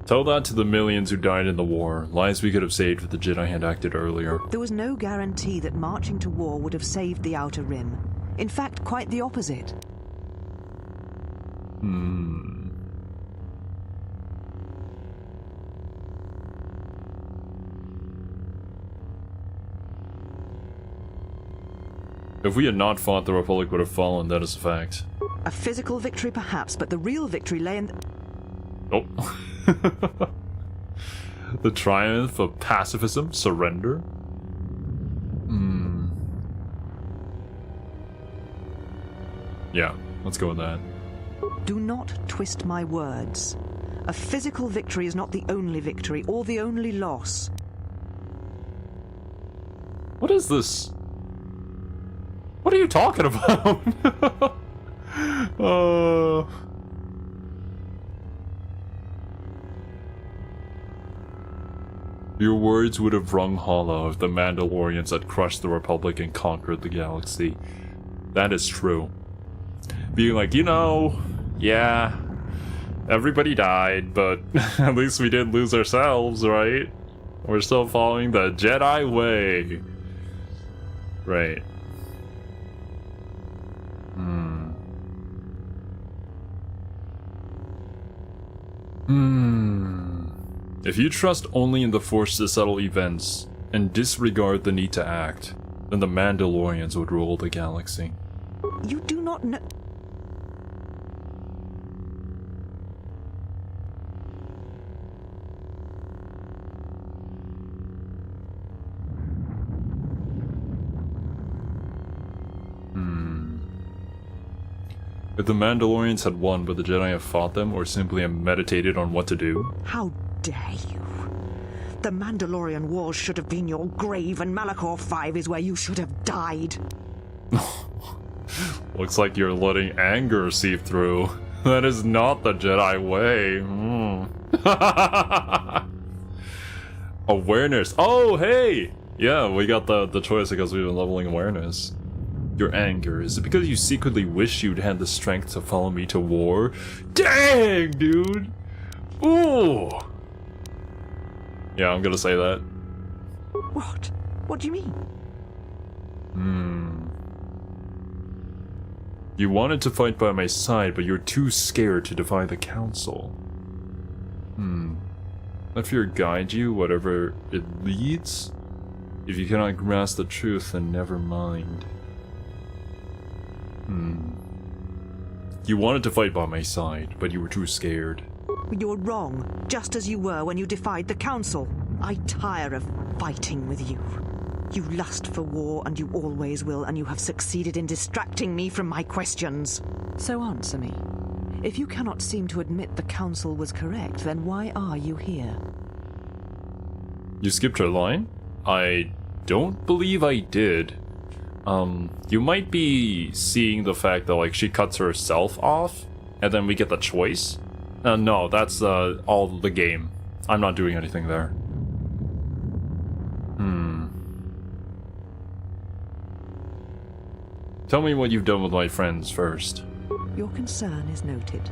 Tell that to the millions who died in the war, lives we could have saved if the Jedi had acted earlier. There was no guarantee that marching to war would have saved the Outer Rim. In fact, quite the opposite. If we had not fought, the Republic would have fallen, that is a fact. A physical victory perhaps, but the real victory lay in... Oh. The triumph of pacifism, surrender. Yeah, let's go with that. Do not twist my words. A physical victory is not the only victory, or the only loss. What is this? What are you talking about? Your words would have rung hollow if the Mandalorians had crushed the Republic and conquered the galaxy. That is true. Being like, you know, yeah, everybody died, but at least we didn't lose ourselves, right? We're still following the Jedi way. Right. If you trust only in the Force to settle events, and disregard the need to act, then the Mandalorians would rule the galaxy. You do not know... If the Mandalorians had won but the Jedi have fought them, or simply have meditated on what to do... How dare you? The Mandalorian Wars should have been your grave, and Malachor 5 is where you should have died. Looks like you're letting anger seep through. That is not the Jedi way. Awareness. Oh, hey! Yeah, we got the choice because we've been leveling awareness. Your anger, is it because you secretly wish you'd had the strength to follow me to war? Dang, dude! Ooh! Yeah, I'm gonna say that. What? What do you mean? You wanted to fight by my side, but you're too scared to defy the Council. Let fear guide you, whatever it leads? If you cannot grasp the truth, then never mind. You wanted to fight by my side, but you were too scared. You're wrong, just as you were when you defied the Council. I tire of fighting with you. You lust for war, and you always will, and you have succeeded in distracting me from my questions. So answer me. If you cannot seem to admit the Council was correct, then why are you here? You skipped her line? I don't believe I did. You might be seeing the fact that, like, she cuts herself off, and then we get the choice. No, that's all the game. I'm not doing anything there. Tell me what you've done with my friends first. Your concern is noted.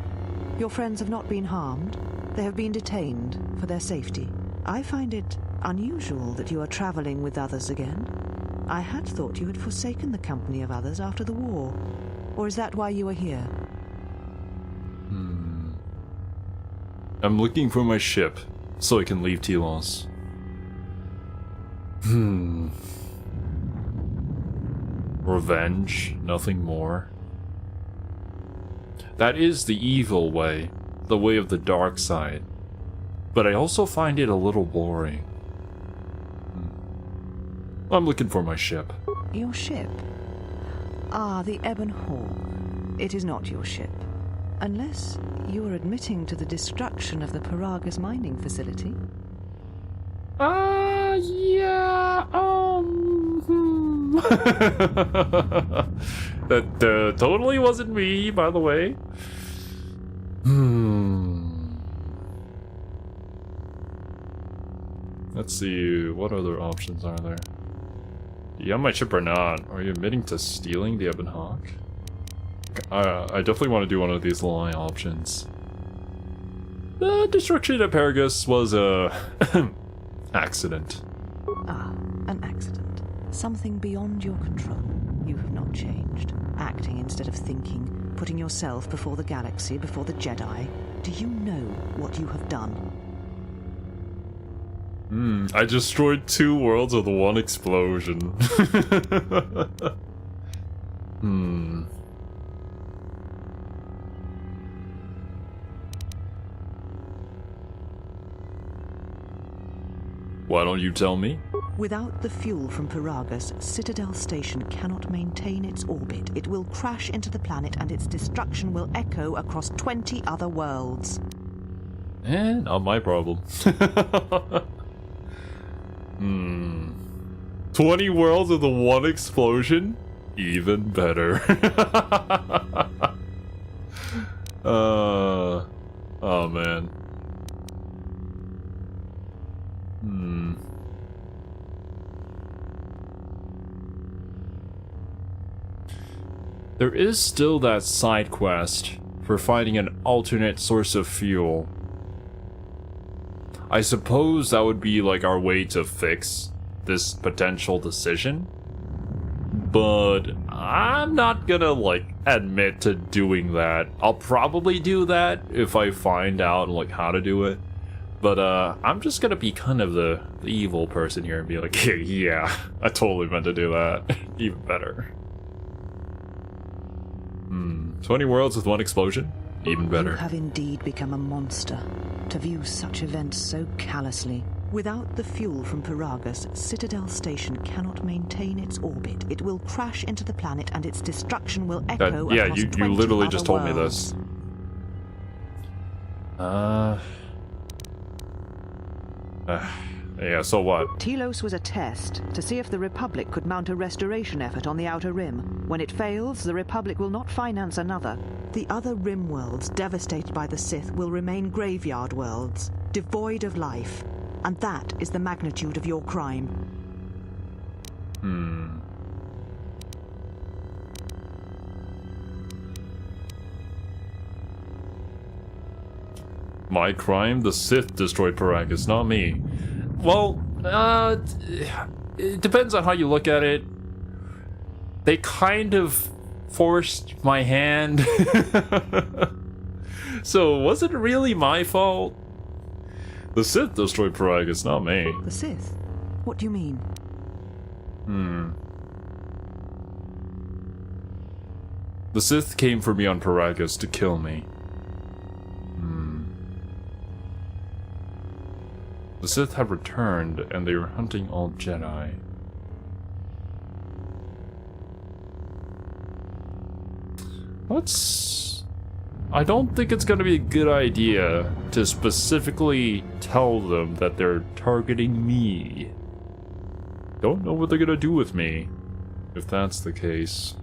Your friends have not been harmed. They have been detained for their safety. I find it unusual that you are traveling with others again. I had thought you had forsaken the company of others after the war. Or is that why you are here? I'm looking for my ship, so I can leave Telos. Revenge, nothing more. That is the evil way, the way of the dark side. But I also find it a little boring. I'm looking for my ship. Your ship? Ah, the Ebon Hawk. It is not your ship. Unless you are admitting to the destruction of the Paragus mining facility. Yeah, That totally wasn't me, by the way. Let's see, what other options are there? Do you have my chip or not? Are you admitting to stealing the Ebon Hawk? I definitely want to do one of these lie options. The destruction of Paragus was a accident. Ah, an accident. Something beyond your control. You have not changed. Acting instead of thinking, putting yourself before the galaxy, before the Jedi. Do you know what you have done? I destroyed 2 worlds with 1 explosion. Why don't you tell me? Without the fuel from Paragus, Citadel Station cannot maintain its orbit. It will crash into the planet and its destruction will echo across 20 other worlds. Not my problem. 20 worlds with 1 explosion? Even better. Oh man. There is still that side quest for finding an alternate source of fuel. I suppose that would be like our way to fix this potential decision. But I'm not gonna like admit to doing that. I'll probably do that if I find out like how to do it. But I'm just gonna be kind of the evil person here and be like, yeah, I totally meant to do that. Even better. 20 worlds with 1 explosion? Even better. You have indeed become a monster. To view such events so callously. Without the fuel from Paragus, Citadel Station cannot maintain its orbit. It will crash into the planet and its destruction will echo yeah, across you 20 literally other just told me worlds. this. Yeah, so what? Telos was a test to see if the Republic could mount a restoration effort on the Outer Rim. When it fails, the Republic will not finance another. The other Rim worlds, devastated by the Sith, will remain graveyard worlds, devoid of life. And that is the magnitude of your crime. My crime? The Sith destroyed Paragus, not me. Well, it depends on how you look at it. They kind of forced my hand. So, was it really my fault? The Sith destroyed Paragus, not me. The Sith? What do you mean? The Sith came for me on Paragus to kill me. The Sith have returned, and they were hunting all Jedi. I don't think it's gonna be a good idea to specifically tell them that they're targeting me. Don't know what they're gonna do with me, if that's the case.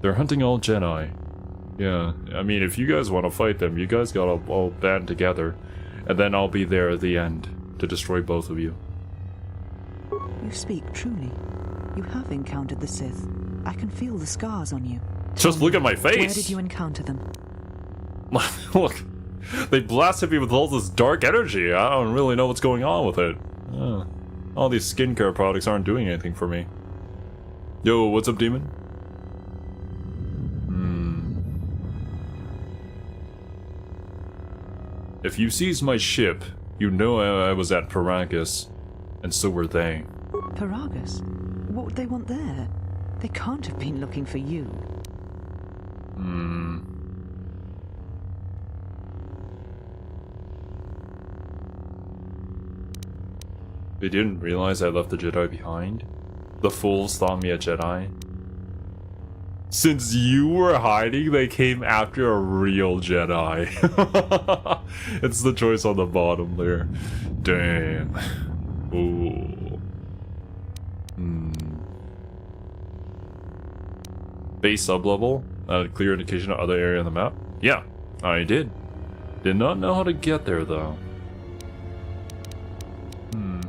They're hunting all Jedi. Yeah, I mean, if you guys want to fight them, you guys gotta all band together. And then I'll be there at the end to destroy both of you. You speak truly. You have encountered the Sith. I can feel the scars on you. Just look at my face! Where did you encounter them? Look, they blasted me with all this dark energy. I don't really know what's going on with it. All these skincare products aren't doing anything for me. Yo, what's up, demon? If you seize my ship, you know I was at Paragus. And so were they. Paragus? What would they want there? They can't have been looking for you. Hmm. They didn't realize I left the Jedi behind? The fools thought me a Jedi? Since you were hiding, they came after a real Jedi. It's the choice on the bottom there. Damn. Ooh. Hmm. Base sublevel? A clear indication of other area on the map? Yeah, I did. Did not know how to get there though. Hmm.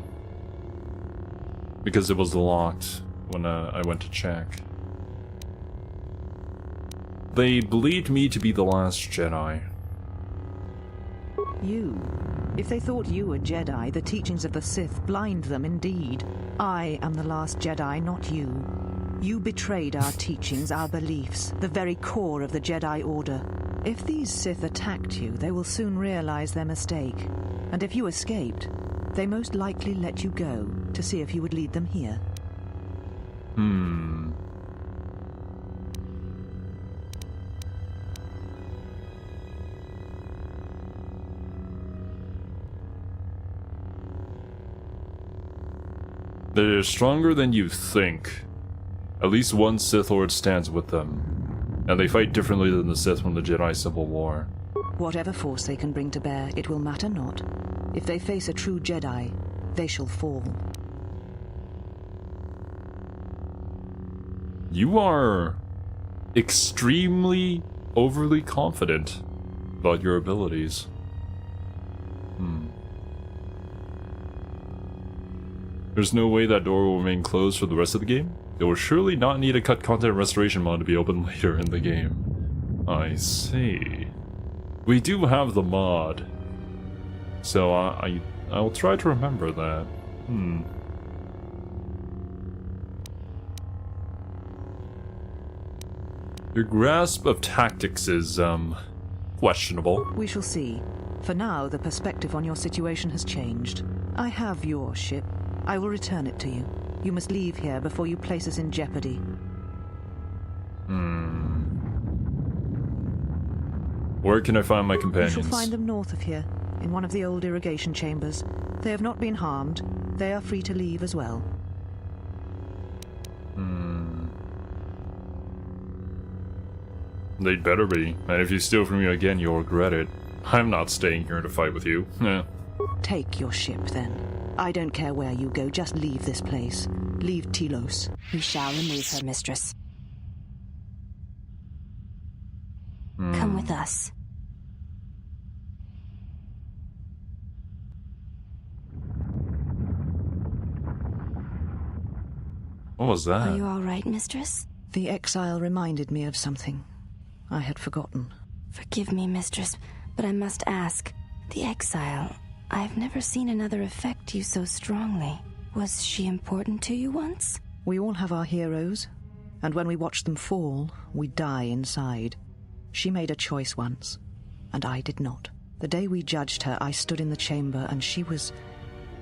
Because it was locked when I went to check. They believed me to be the last Jedi. You. If they thought you were Jedi, the teachings of the Sith blind them indeed. I am the last Jedi, not you. You betrayed our teachings, our beliefs, the very core of the Jedi Order. If these Sith attacked you, they will soon realize their mistake. And if you escaped, they most likely let you go to see if you would lead them here. Hmm. They're stronger than you think. At least one Sith Lord stands with them. And they fight differently than the Sith from the Jedi Civil War. Whatever force they can bring to bear, it will matter not. If they face a true Jedi, they shall fall. You are extremely overly confident about your abilities. There's no way that door will remain closed for the rest of the game? It will surely not need a cut content restoration mod to be opened later in the game. I see. We do have the mod. So I'll try to remember that. Your grasp of tactics is, questionable. We shall see. For now, the perspective on your situation has changed. I have your ship. I will return it to you. You must leave here before you place us in jeopardy. Where can I find my companions? You shall find them north of here, in one of the old irrigation chambers. They have not been harmed. They are free to leave as well. They'd better be, and if you steal from me again, you'll regret it. I'm not staying here to fight with you. Take your ship, then. I don't care where you go, just leave this place. Leave Telos. We shall remove her, mistress. Come with us. What was that? Are you all right, mistress? The exile reminded me of something I had forgotten. Forgive me, mistress, but I must ask. The exile, I've never seen another affect you so strongly. Was she important to you once? We all have our heroes, and when we watch them fall, we die inside. She made a choice once, and I did not. The day we judged her, I stood in the chamber, and she was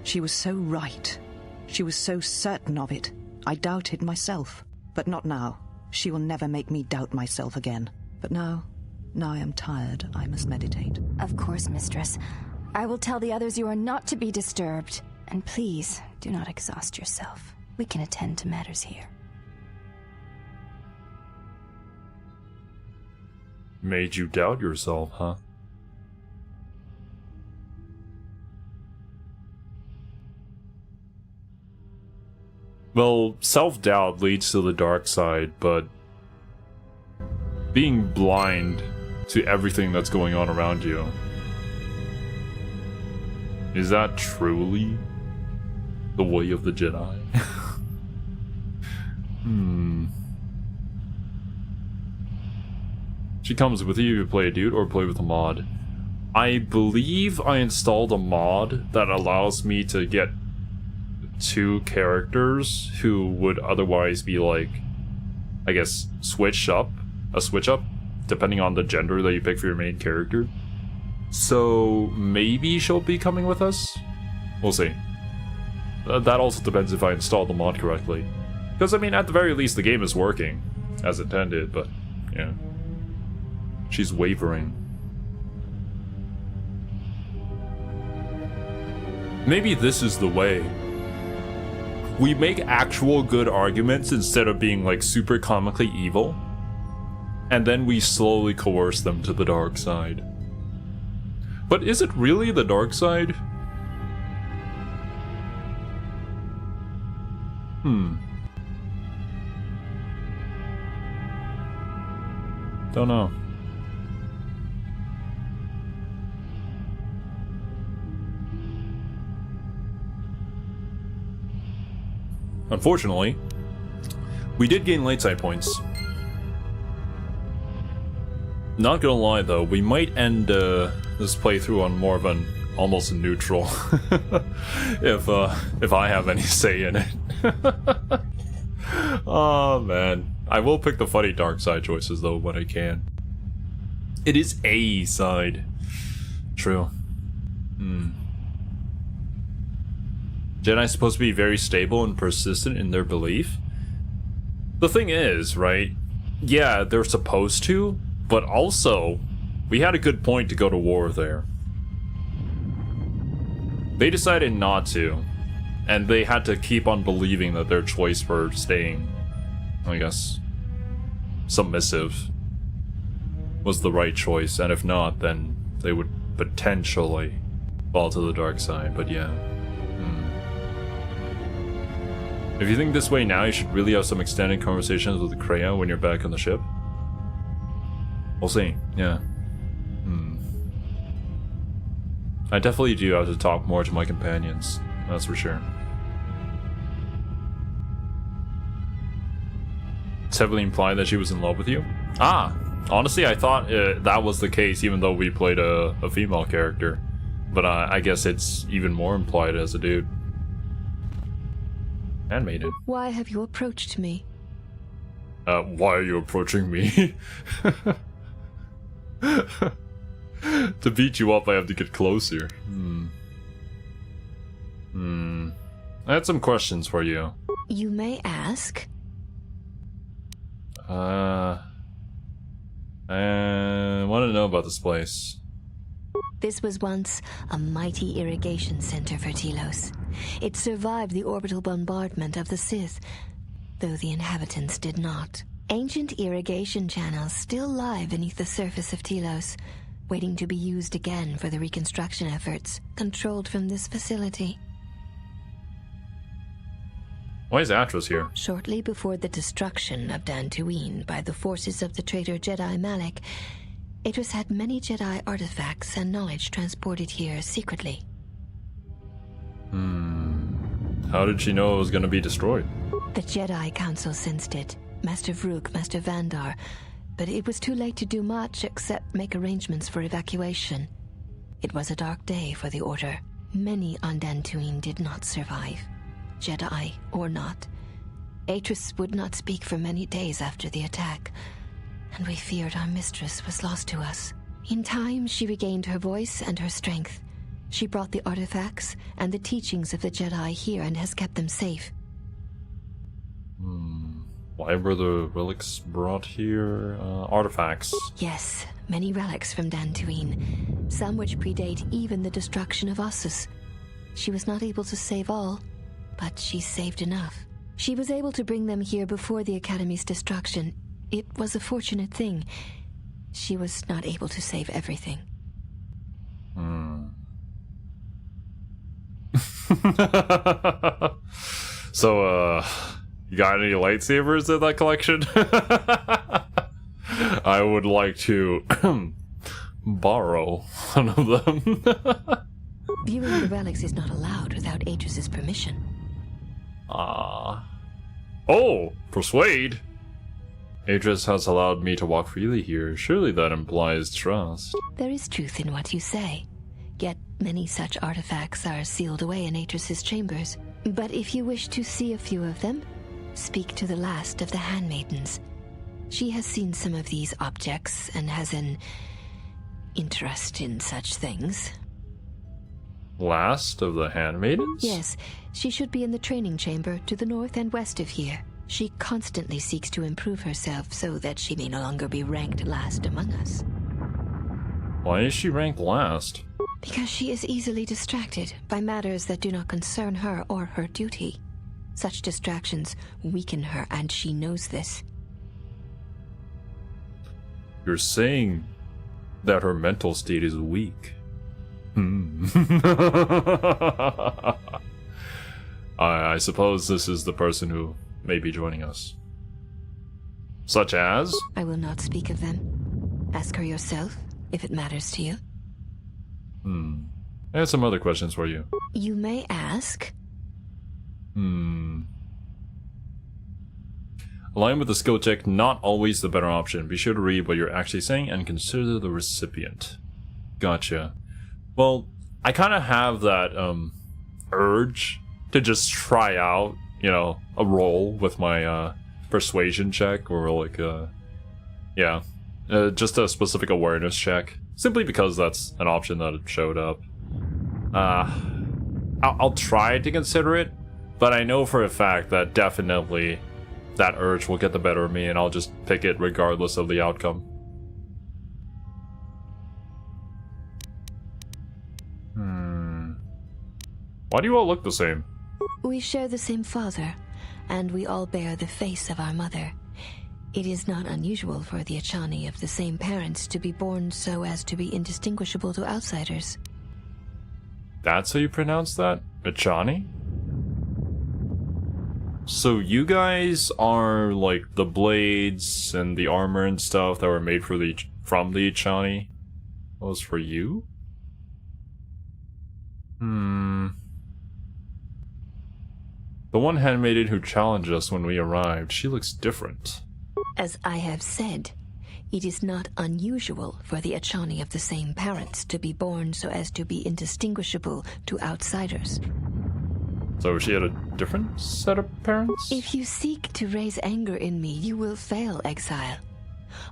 so right. She was so certain of it. I doubted myself, but not now. She will never make me doubt myself again. But now I am tired. I must meditate. Of course, mistress. I will tell the others you are not to be disturbed. And please, do not exhaust yourself. We can attend to matters here. Made you doubt yourself, huh? Well, self-doubt leads to the dark side, but being blind to everything that's going on around you, is that truly the way of the Jedi? She comes with you to play a dude or play with a mod. I believe I installed a mod that allows me to get 2 characters who would otherwise be like, I guess, a switch up, depending on the gender that you pick for your main character. So maybe she'll be coming with us? We'll see. that also depends if I install the mod correctly. Because, I mean, at the very least, the game is working as intended, but, yeah. She's wavering. Maybe this is the way. We make actual good arguments instead of being, like, super comically evil. And then we slowly coerce them to the dark side. But is it really the dark side? Don't know. Unfortunately, we did gain light side points. Not gonna lie though, we might end this playthrough on more of an almost neutral, if I have any say in it. Oh man, I will pick the funny dark side choices though when I can. It is a side. True. Jedi supposed to be very stable and persistent in their belief? The thing is, right? Yeah, they're supposed to, but also, we had a good point to go to war there. They decided not to, and they had to keep on believing that their choice for staying, I guess, submissive was the right choice, and if not, then they would potentially fall to the dark side, but yeah. If you think this way now, you should really have some extended conversations with Kreia when you're back on the ship. We'll see, yeah. I definitely do have to talk more to my companions, that's for sure. It's heavily implied that she was in love with you? Ah! Honestly, I thought that was the case even though we played a female character. But I guess it's even more implied as a dude. And maiden. Why have you approached me? Why are you approaching me? To beat you up, I have to get closer. I had some questions for you. You may ask. I want to know about this place. This was once a mighty irrigation center for Telos. It survived the orbital bombardment of the Sith, though the inhabitants did not. Ancient irrigation channels still lie beneath the surface of Telos, waiting to be used again for the reconstruction efforts, controlled from this facility. Why is Atros here? Shortly before the destruction of Dantooine by the forces of the traitor Jedi Malak, Atros had many Jedi artifacts and knowledge transported here secretly. How did she know it was going to be destroyed? The Jedi Council sensed it. Master Vrook, Master Vandar, but it was too late to do much except make arrangements for evacuation. It was a dark day for the Order. Many on Dantooine did not survive, Jedi or not. Atris would not speak for many days after the attack, and we feared our mistress was lost to us. In time, she regained her voice and her strength. She brought the artifacts and the teachings of the Jedi here and has kept them safe. Why were the relics brought here? Artifacts. Yes, many relics from Dantooine, some which predate even the destruction of Ossus. She was not able to save all, but she saved enough. She was able to bring them here before the Academy's destruction. It was a fortunate thing. She was not able to save everything. So, you got any lightsabers in that collection? I would like to borrow one of them. Viewing the relics is not allowed without Atris's permission. Oh, persuade. Atris has allowed me to walk freely here. Surely that implies trust. There is truth in what you say. Yet many such artifacts are sealed away in Atris's chambers. But if you wish to see a few of them, speak to the last of the handmaidens. She has seen some of these objects and has an interest in such things. Last of the handmaidens? Yes, she should be in the training chamber to the north and west of here. She constantly seeks to improve herself so that she may no longer be ranked last among us. Why is she ranked last? Because she is easily distracted by matters that do not concern her or her duty. Such distractions weaken her, and she knows this. You're saying that her mental state is weak. I suppose this is the person who may be joining us. Such as? I will not speak of them. Ask her yourself, if it matters to you. I had some other questions for you. You may ask. Align with the skill check, not always the better option. Be sure to read what you're actually saying and consider the recipient. Gotcha. Well, I kind of have that urge to just try out, you know, a role with my persuasion check, or like just a specific awareness check, simply because that's an option that showed up. I'll try to consider it, but I know for a fact that definitely that urge will get the better of me, and I'll just pick it regardless of the outcome. Why do you all look the same? We share the same father, and we all bear the face of our mother. It is not unusual for the Achani of the same parents to be born so as to be indistinguishable to outsiders. That's how you pronounce that? Achani? So you guys are like the blades and the armor and stuff that were made from the Achani? Was for you? The one handmaiden who challenged us when we arrived, she looks different. As I have said, it is not unusual for the Achani of the same parents to be born so as to be indistinguishable to outsiders. So she had a different set of parents? If you seek to raise anger in me, you will fail, Exile.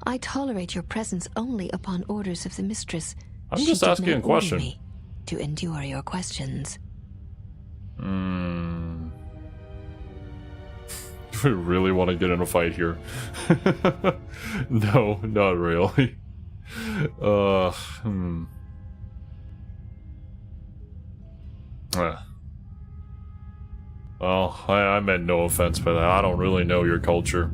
I tolerate your presence only upon orders of the mistress. I'm just asking a question. Me to endure your questions. Do we really want to get in a fight here? No, not really. Well, I meant no offense by that. I don't really know your culture.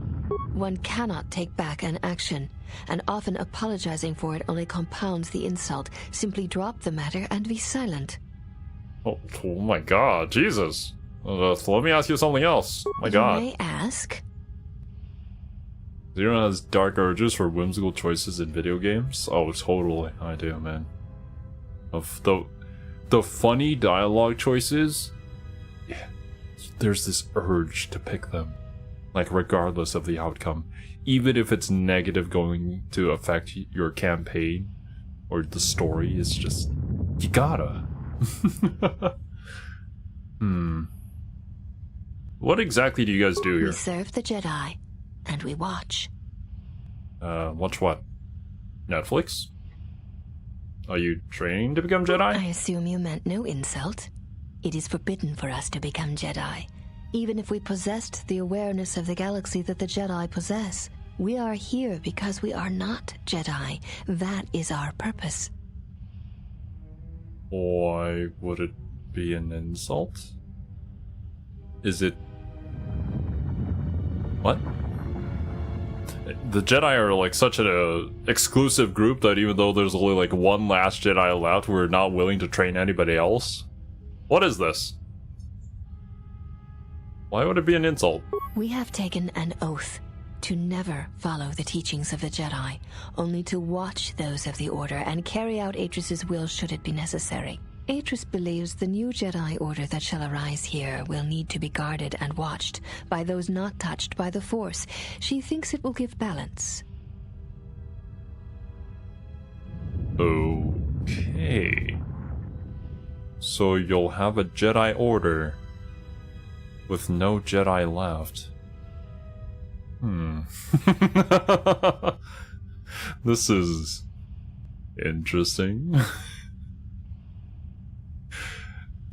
One cannot take back an action, and often apologizing for it only compounds the insult. Simply drop the matter and be silent. Oh my god, Jesus. Let me ask you something else. My god. You may ask. Xero has dark urges for whimsical choices in video games? Oh, totally. I do, man. Of the funny dialogue choices, yeah, there's this urge to pick them. Like, regardless of the outcome. Even if it's negative going to affect your campaign or the story, it's just, you gotta. What exactly do you guys do here? We serve the Jedi, and we watch. Watch what? Netflix? Are you training to become Jedi? I assume you meant no insult. It is forbidden for us to become Jedi. Even if we possessed the awareness of the galaxy that the Jedi possess, we are here because we are not Jedi. That is our purpose. Why would it be an insult? Is it... What? The Jedi are like such an exclusive group that even though there's only like one last Jedi left, we're not willing to train anybody else? What is this? Why would it be an insult? We have taken an oath to never follow the teachings of the Jedi, only to watch those of the Order and carry out Atris's will should it be necessary. Atris believes the new Jedi Order that shall arise here will need to be guarded and watched by those not touched by the Force. She thinks it will give balance. Okay. So you'll have a Jedi Order with no Jedi left. This is interesting.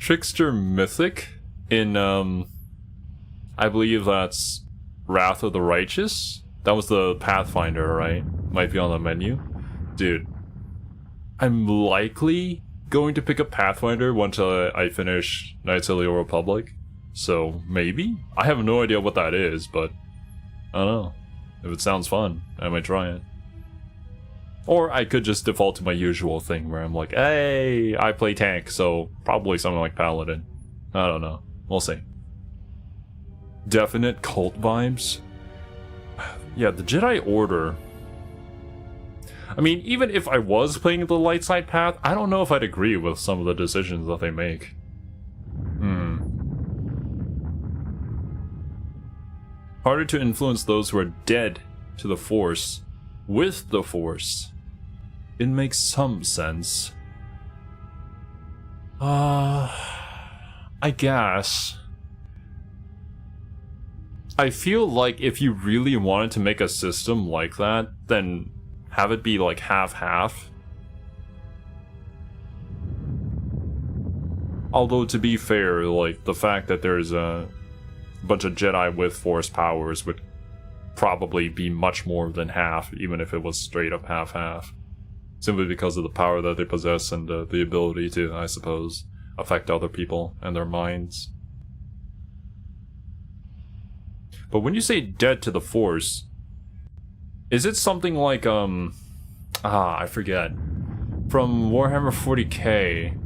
Trickster Mythic in, I believe that's Wrath of the Righteous. That was the Pathfinder, right? Might be on the menu. Dude, I'm likely going to pick up Pathfinder once I finish Knights of the Old Republic. So, maybe? I have no idea what that is, but I don't know. If it sounds fun, I might try it. Or I could just default to my usual thing where I'm like, hey, I play tank, so probably something like Paladin. I don't know. We'll see. Definite cult vibes. Yeah, the Jedi Order. I mean, even if I was playing the light side path, I don't know if I'd agree with some of the decisions that they make. Harder to influence those who are dead to the Force with the Force. It makes some sense. I guess. I feel like if you really wanted to make a system like that, then have it be like half-half. Although to be fair, like the fact that there's a bunch of Jedi with Force powers would probably be much more than half, even if it was straight up half-half. Simply because of the power that they possess and the ability to, I suppose, affect other people and their minds. But when you say dead to the Force, is it something like, I forget. From Warhammer 40k,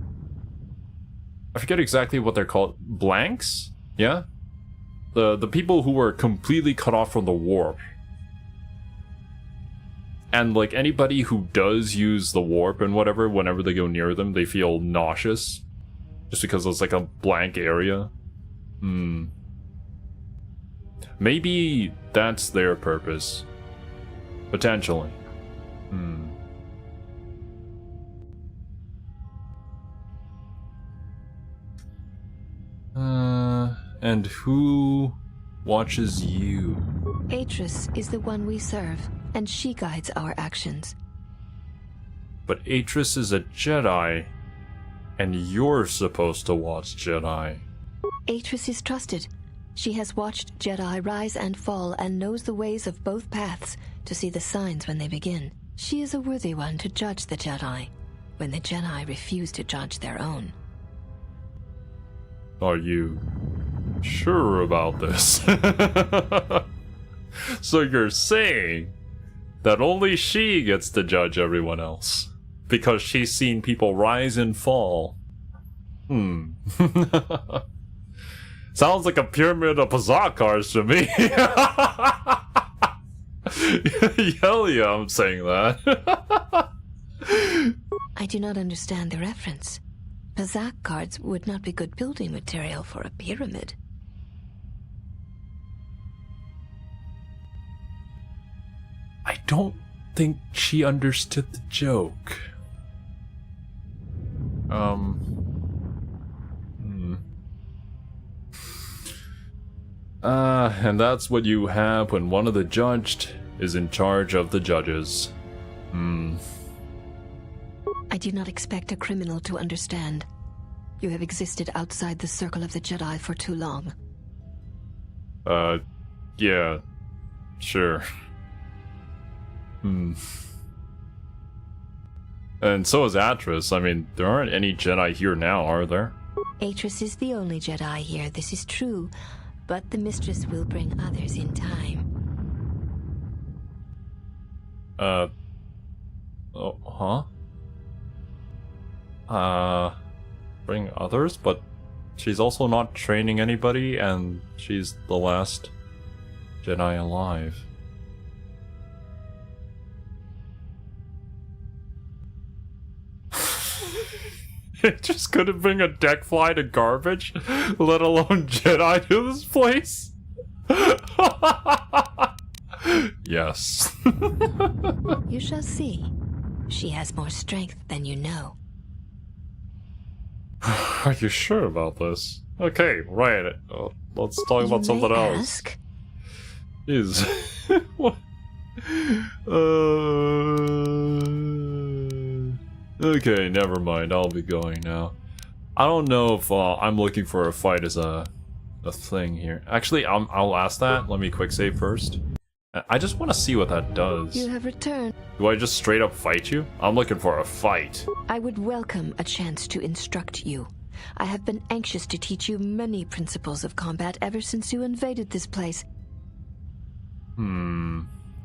I forget exactly what they're called. Blanks? Yeah? The people who were completely cut off from the warp. And like anybody who does use the warp and whatever, whenever they go near them, they feel nauseous. Just because it's like a blank area. Maybe that's their purpose. Potentially. And who watches you? Atris is the one we serve, and she guides our actions. But Atris is a Jedi, and you're supposed to watch Jedi. Atris is trusted. She has watched Jedi rise and fall and knows the ways of both paths to see the signs when they begin. She is a worthy one to judge the Jedi, when the Jedi refuse to judge their own. Are you sure about this? So you're saying that only she gets to judge everyone else because she's seen people rise and fall. Sounds like a pyramid of Pazakars to me. Hell yeah, I'm saying that. I do not understand the reference. Pazak cards would not be good building material for a pyramid. I don't think she understood the joke. And that's what you have when one of the judged is in charge of the judges. I do not expect a criminal to understand. You have existed outside the circle of the Jedi for too long. Yeah, sure. And so is Atris. I mean, there aren't any Jedi here now, are there? Atris is the only Jedi here, this is true, but the Mistress will bring others in time. Bring others? But she's also not training anybody, and she's the last Jedi alive. It just couldn't bring a deck fly to garbage, let alone Jedi to this place? Yes. You shall see. She has more strength than you know. Are you sure about this? Okay, right. Let's talk about something else. Ask? Jeez. What? Okay, never mind. I'll be going now. I don't know if I'm looking for a fight as a thing here. Actually, I'll ask that. Let me quick save first. I just want to see what that does. You have returned. Do I just straight up fight you? I'm looking for a fight. I would welcome a chance to instruct you. I have been anxious to teach you many principles of combat ever since you invaded this place.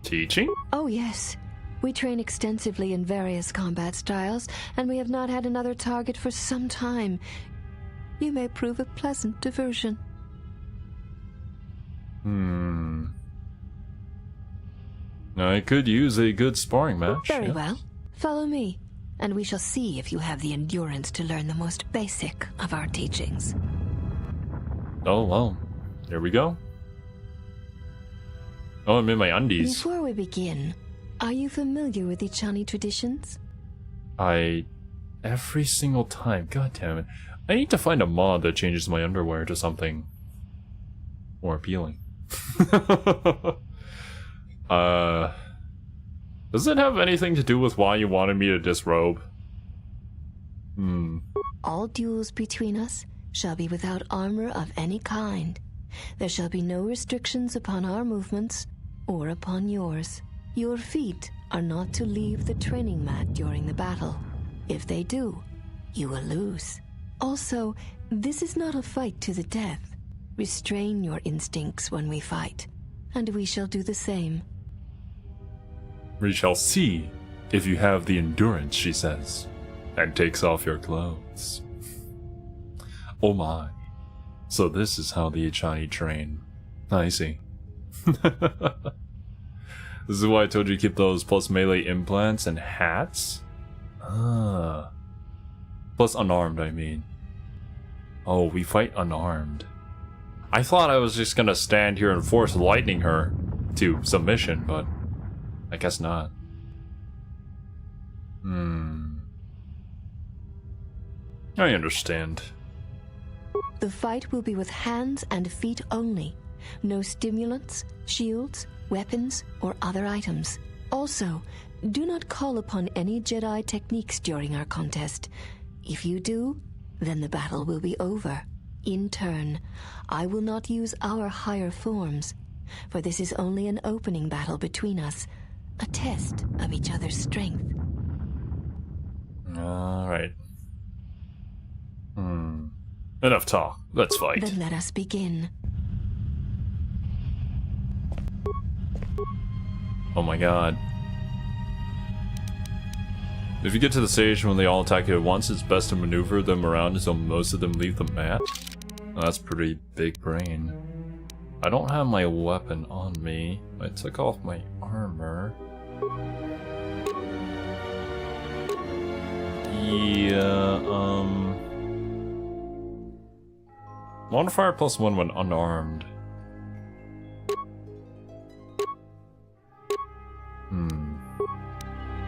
Teaching? Oh, yes. We train extensively in various combat styles, and we have not had another target for some time. You may prove a pleasant diversion. I could use a good sparring match. Very well. Follow me, and we shall see if you have the endurance to learn the most basic of our teachings. Oh, well. Here we go. Oh, I'm in my undies. Before we begin, are you familiar with the Ichani traditions? Every single time. God damn it. I need to find a mod that changes my underwear to something more appealing. Does it have anything to do with why you wanted me to disrobe? All duels between us shall be without armor of any kind. There shall be no restrictions upon our movements or upon yours. Your feet are not to leave the training mat during the battle. If they do, you will lose. Also, this is not a fight to the death. Restrain your instincts when we fight, and we shall do the same. We shall see if you have the endurance, she says, and takes off your clothes. Oh my. So this is how the Ichani train. I see. This is why I told you to keep those plus melee implants and hats? Ah. Plus unarmed, I mean. Oh, we fight unarmed. I thought I was just gonna stand here and force lightning her to submission, but I guess not. I understand. The fight will be with hands and feet only. No stimulants, shields, weapons, or other items. Also, do not call upon any Jedi techniques during our contest. If you do, then the battle will be over. In turn, I will not use our higher forms, for this is only an opening battle between us, a test of each other's strength. Alright. Enough talk. Let's fight. Then let us begin. Oh my god. If you get to the stage when they all attack you at once, it's best to maneuver them around until most of them leave the mat. Well, that's pretty big brain. I don't have my weapon on me. I took off my armor. Yeah, modifier +1 when unarmed.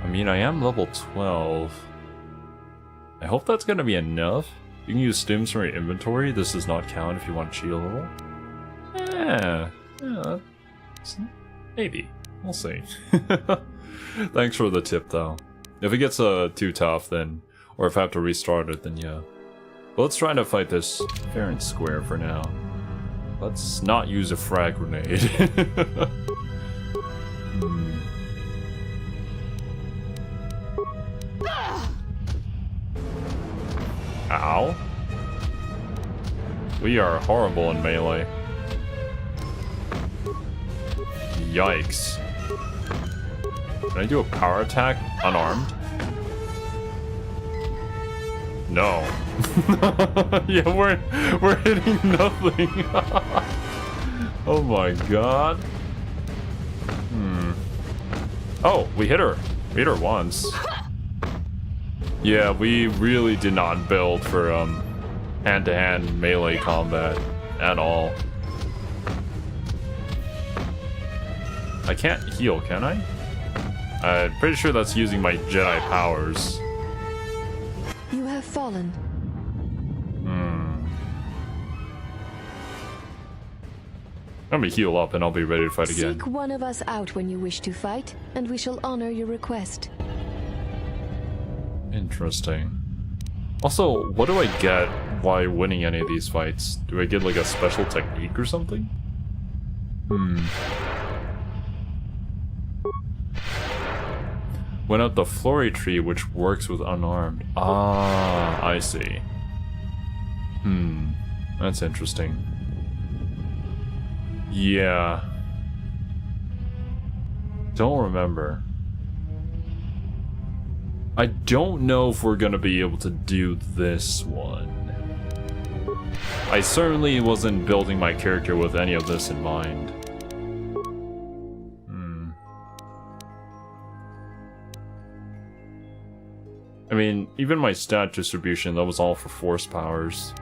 I mean, I am level 12. I hope that's gonna be enough. You can use stims from your inventory. This does not count if you want shield level. Yeah, maybe. We'll see. Thanks for the tip, though. If it gets too tough, then, or if I have to restart it, then yeah. But let's try to fight this fair and square for now. Let's not use a frag grenade. Ow. We are horrible in melee. Yikes. Can I do a power attack unarmed? No. Yeah, we're hitting nothing. Oh my god. Oh, we hit her. We hit her once. Yeah, we really did not build for hand-to-hand melee combat at all. I can't heal, can I? I'm pretty sure that's using my Jedi powers. You have fallen. Let me heal up and I'll be ready to fight again. Seek one of us out when you wish to fight, and we shall honor your request. Interesting. Also, what do I get by winning any of these fights? Do I get like a special technique or something? Went up the Flurry tree, which works with unarmed. Ah, I see. That's interesting. Yeah. Don't remember. I don't know if we're gonna be able to do this one. I certainly wasn't building my character with any of this in mind. I mean, even my stat distribution, that was all for force powers.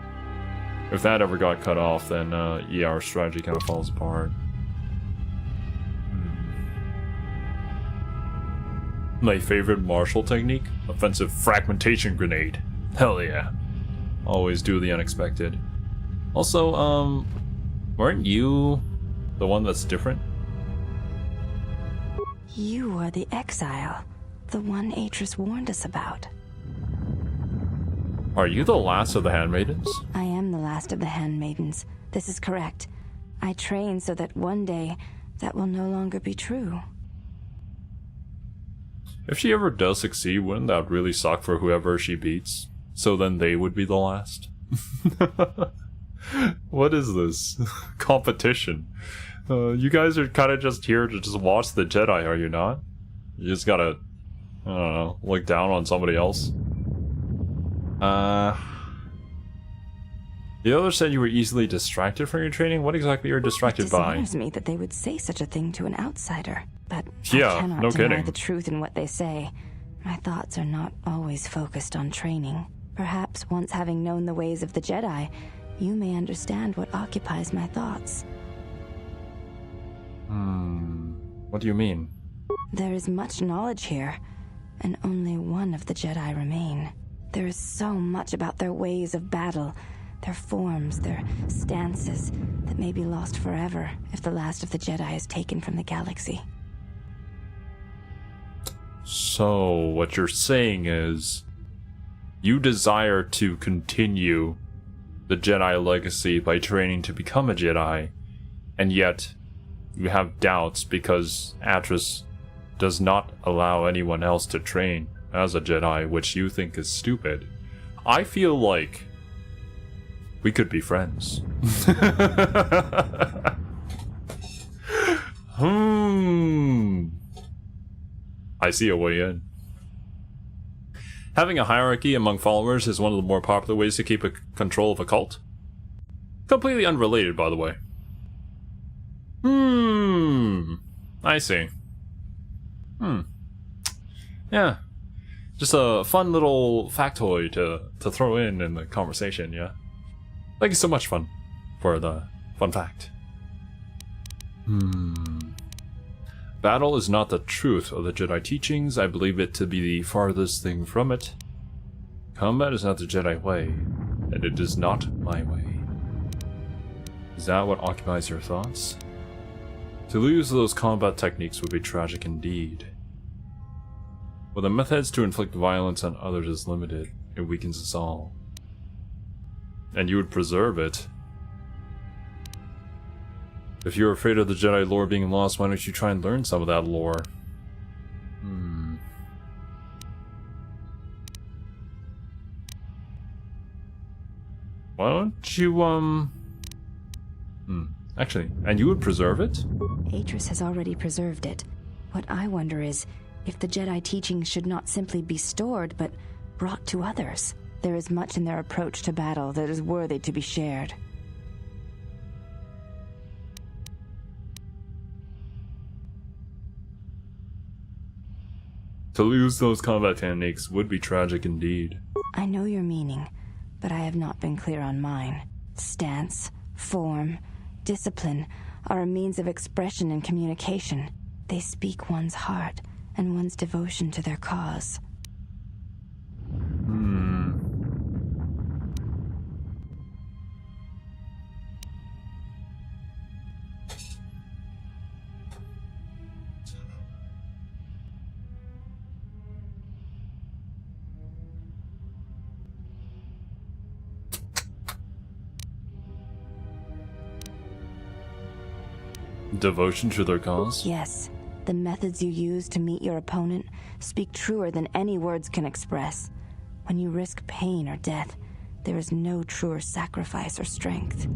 If that ever got cut off, then yeah, our strategy kind of falls apart. My favorite martial technique? Offensive fragmentation grenade. Hell yeah. Always do the unexpected. Also, weren't you the one that's different? You are the exile, the one Atris warned us about. Are you the last of the handmaidens? I am the last of the handmaidens. This is correct. I train so that one day that will no longer be true. If she ever does succeed, wouldn't that really suck for whoever she beats? So then they would be the last? What is this? Competition. You guys are kind of just here to just watch the Jedi, are you not? You just gotta, I don't know, look down on somebody else. The other said you were easily distracted from your training. What exactly are you distracted by? It dishonors me that they would say such a thing to an outsider. But yeah, I cannot no deny kidding. the truth in what they say. My thoughts are not always focused on training. Perhaps once having known the ways of the Jedi, you may understand what occupies my thoughts. What do you mean? There is much knowledge here, and only one of the Jedi remain. There is so much about their ways of battle, their forms, their stances, that may be lost forever if the last of the Jedi is taken from the galaxy. So, what you're saying is, you desire to continue the Jedi legacy by training to become a Jedi, and yet you have doubts because Atris does not allow anyone else to train as a Jedi, which you think is stupid. I feel like we could be friends. I see a way in. Having a hierarchy among followers is one of the more popular ways to keep control of a cult. Completely unrelated, by the way. I see. Yeah. Just a fun little factoid to throw in the conversation, yeah? Thank you so much, Fun, for the fun fact. Battle is not the truth of the Jedi teachings. I believe it to be the farthest thing from it. Combat is not the Jedi way, and it is not my way. Is that what occupies your thoughts? To lose those combat techniques would be tragic indeed. Well, the methods to inflict violence on others is limited. It weakens us all. And you would preserve it. If you're afraid of the Jedi lore being lost, why don't you try and learn some of that lore? Why don't you, Actually, and you would preserve it? Atris has already preserved it. What I wonder is, if the Jedi teachings should not simply be stored, but brought to others. There is much in their approach to battle that is worthy to be shared. To lose those combat techniques would be tragic indeed. I know your meaning, but I have not been clear on mine. Stance, form, discipline are a means of expression and communication. They speak one's heart and one's devotion to their cause. Devotion to their cause? Yes. The methods you use to meet your opponent speak truer than any words can express. When you risk pain or death, there is no truer sacrifice or strength.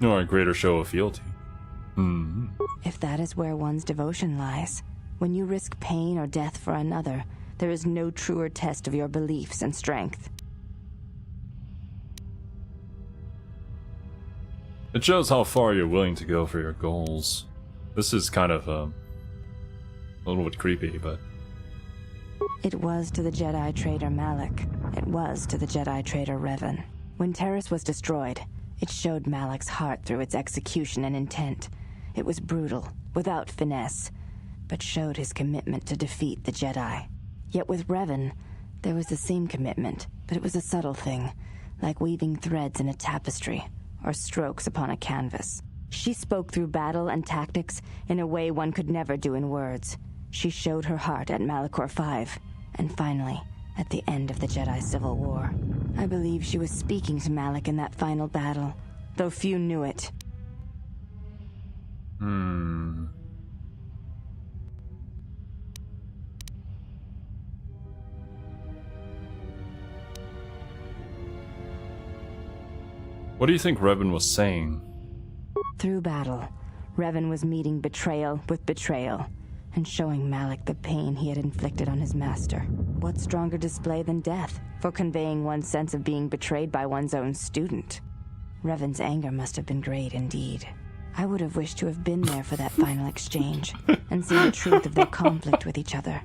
Or a greater show of fealty. If that is where one's devotion lies, when you risk pain or death for another, there is no truer test of your beliefs and strength. It shows how far you're willing to go for your goals. This is kind of a little bit creepy, but... It was to the Jedi traitor Malak. It was to the Jedi traitor Revan. When Terrace was destroyed, it showed Malak's heart through its execution and intent. It was brutal, without finesse, but showed his commitment to defeat the Jedi. Yet with Revan, there was the same commitment, but it was a subtle thing, like weaving threads in a tapestry, or strokes upon a canvas. She spoke through battle and tactics in a way one could never do in words. She showed her heart at Malachor V, and finally, at the end of the Jedi Civil War. I believe she was speaking to Malak in that final battle, though few knew it. What do you think Revan was saying? Through battle, Revan was meeting betrayal with betrayal, and showing Malak the pain he had inflicted on his master. What stronger display than death for conveying one's sense of being betrayed by one's own student? Revan's anger must have been great indeed. I would have wished to have been there for that final exchange, and seen the truth of their conflict with each other.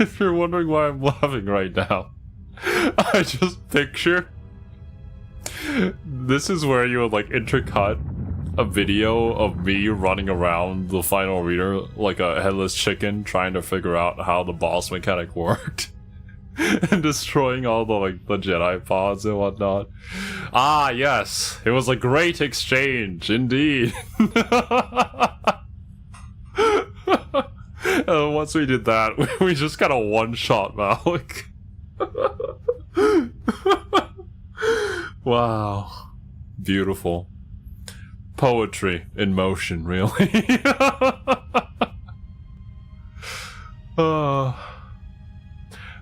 If you're wondering why I'm laughing right now, I just picture... This is where you would like intercut a video of me running around the final reader like a headless chicken trying to figure out how the boss mechanic worked. And destroying all the like the Jedi pods and whatnot. Ah yes, it was a great exchange indeed. Once we did that, we just got a one-shot Malik. Wow. Beautiful. Poetry in motion, really.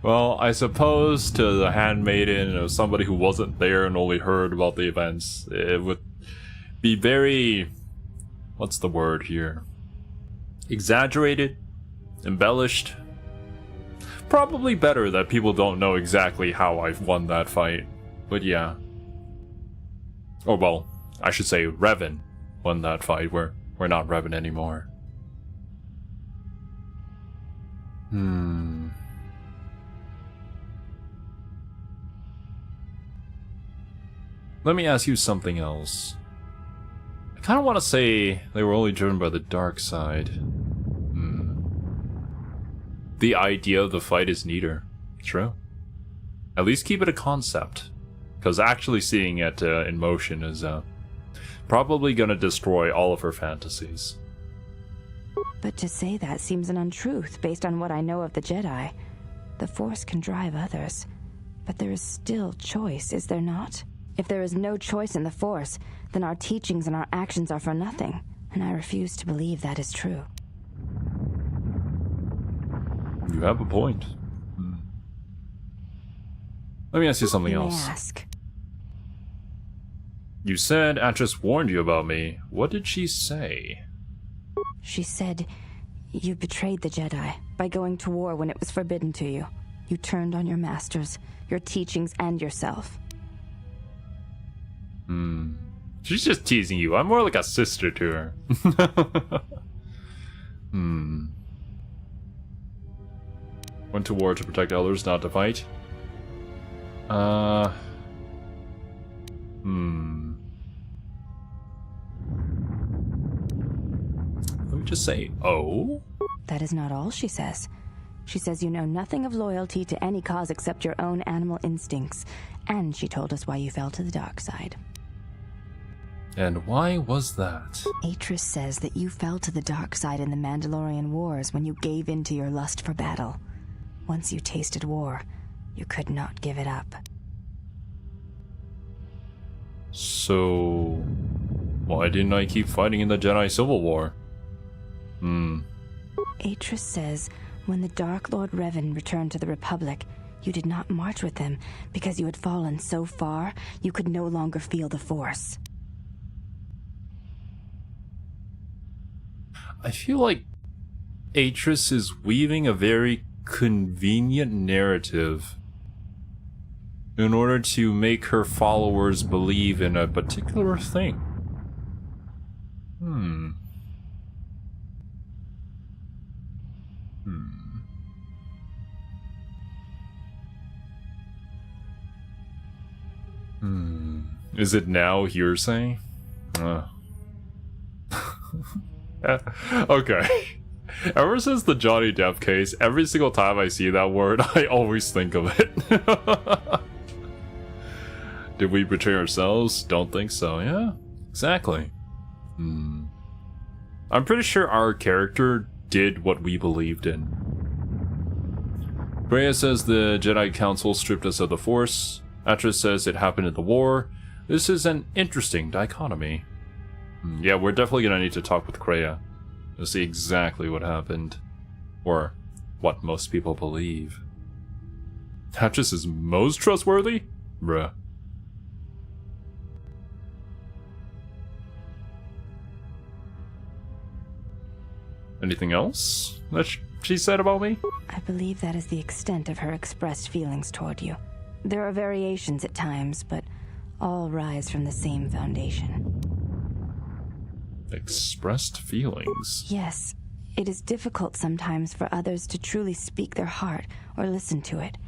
Well, I suppose to the handmaiden or somebody who wasn't there and only heard about the events, it would be very... what's the word here? Exaggerated? Embellished? Probably better that people don't know exactly how I've won that fight. But yeah. Or well, I should say Revan won that fight. We're not Revan anymore. Let me ask you something else. I kind of want to say they were only driven by the dark side. The idea of the fight is neater. True. At least keep it a concept. Because actually seeing it in motion is probably going to destroy all of her fantasies. But to say that seems an untruth based on what I know of the Jedi. The Force can drive others, but there is still choice, is there not? If there is no choice in the Force, then our teachings and our actions are for nothing, and I refuse to believe that is true. You have a point. Let me ask you something else. May I ask? You said Atris warned you about me. What did she say? She said, you betrayed the Jedi by going to war when it was forbidden to you. You turned on your masters, your teachings, and yourself. She's just teasing you. I'm more like a sister to her. Went to war to protect others, not to fight. Let me just say, oh? That is not all she says. She says you know nothing of loyalty to any cause except your own animal instincts, and she told us why you fell to the dark side. And why was that? Atris says that you fell to the dark side in the Mandalorian Wars when you gave in to your lust for battle. Once you tasted war, you could not give it up. So, why didn't I keep fighting in the Jedi Civil War? Atris says when the Dark Lord Revan returned to the Republic, you did not march with him because you had fallen so far you could no longer feel the Force. I feel like Atris is weaving a very convenient narrative in order to make her followers believe in a particular thing. Is it now hearsay? Okay. Ever since the Johnny Depp case, every single time I see that word, I always think of it. Did we betray ourselves? Don't think so. Yeah, exactly. I'm pretty sure our character did what we believed in. Freya says the Jedi Council stripped us of the Force. Atris says it happened in the war. This is an interesting dichotomy. Yeah, we're definitely gonna need to talk with Kreia to see exactly what happened. Or what most people believe. Atris is most trustworthy? Bruh. Anything else that she said about me? I believe that is the extent of her expressed feelings toward you. There are variations at times, but all rise from the same foundation. Expressed feelings? Yes. It is difficult sometimes for others to truly speak their heart or listen to it.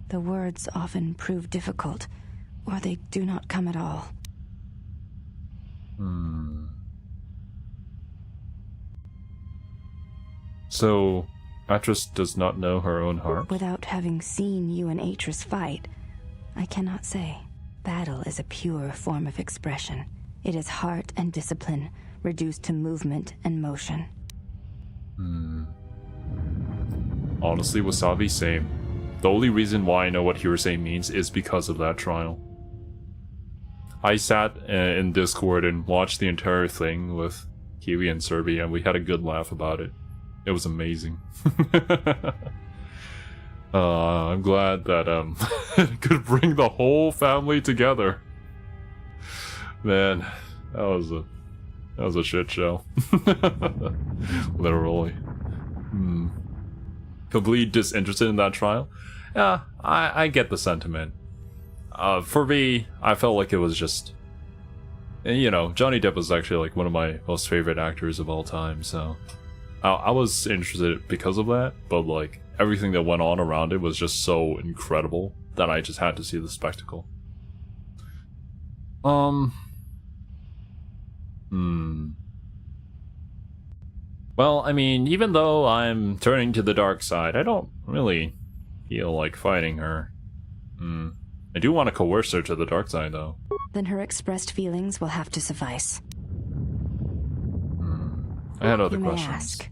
The words often prove difficult, or they do not come at all. So, Atris does not know her own heart? Without having seen you and Atris fight, I cannot say. Battle is a pure form of expression. It is heart and discipline, reduced to movement and motion. Honestly, Wasabi, same. The only reason why I know what hearsay means is because of that trial. I sat in Discord and watched the entire thing with Kiwi and Serbi, and we had a good laugh about it. It was amazing. I'm glad that it could bring the whole family together. Man, that was a shit show. Literally. Completely disinterested in that trial. Yeah, I get the sentiment. For me, I felt like it was just, you know, Johnny Depp was actually like one of my most favorite actors of all time, so I was interested because of that, but like everything that went on around it was just so incredible that I just had to see the spectacle. Well, I mean, even though I'm turning to the dark side, I don't really feel like fighting her. I do want to coerce her to the dark side, though. Then her expressed feelings will have to suffice. I had other You may questions. ask.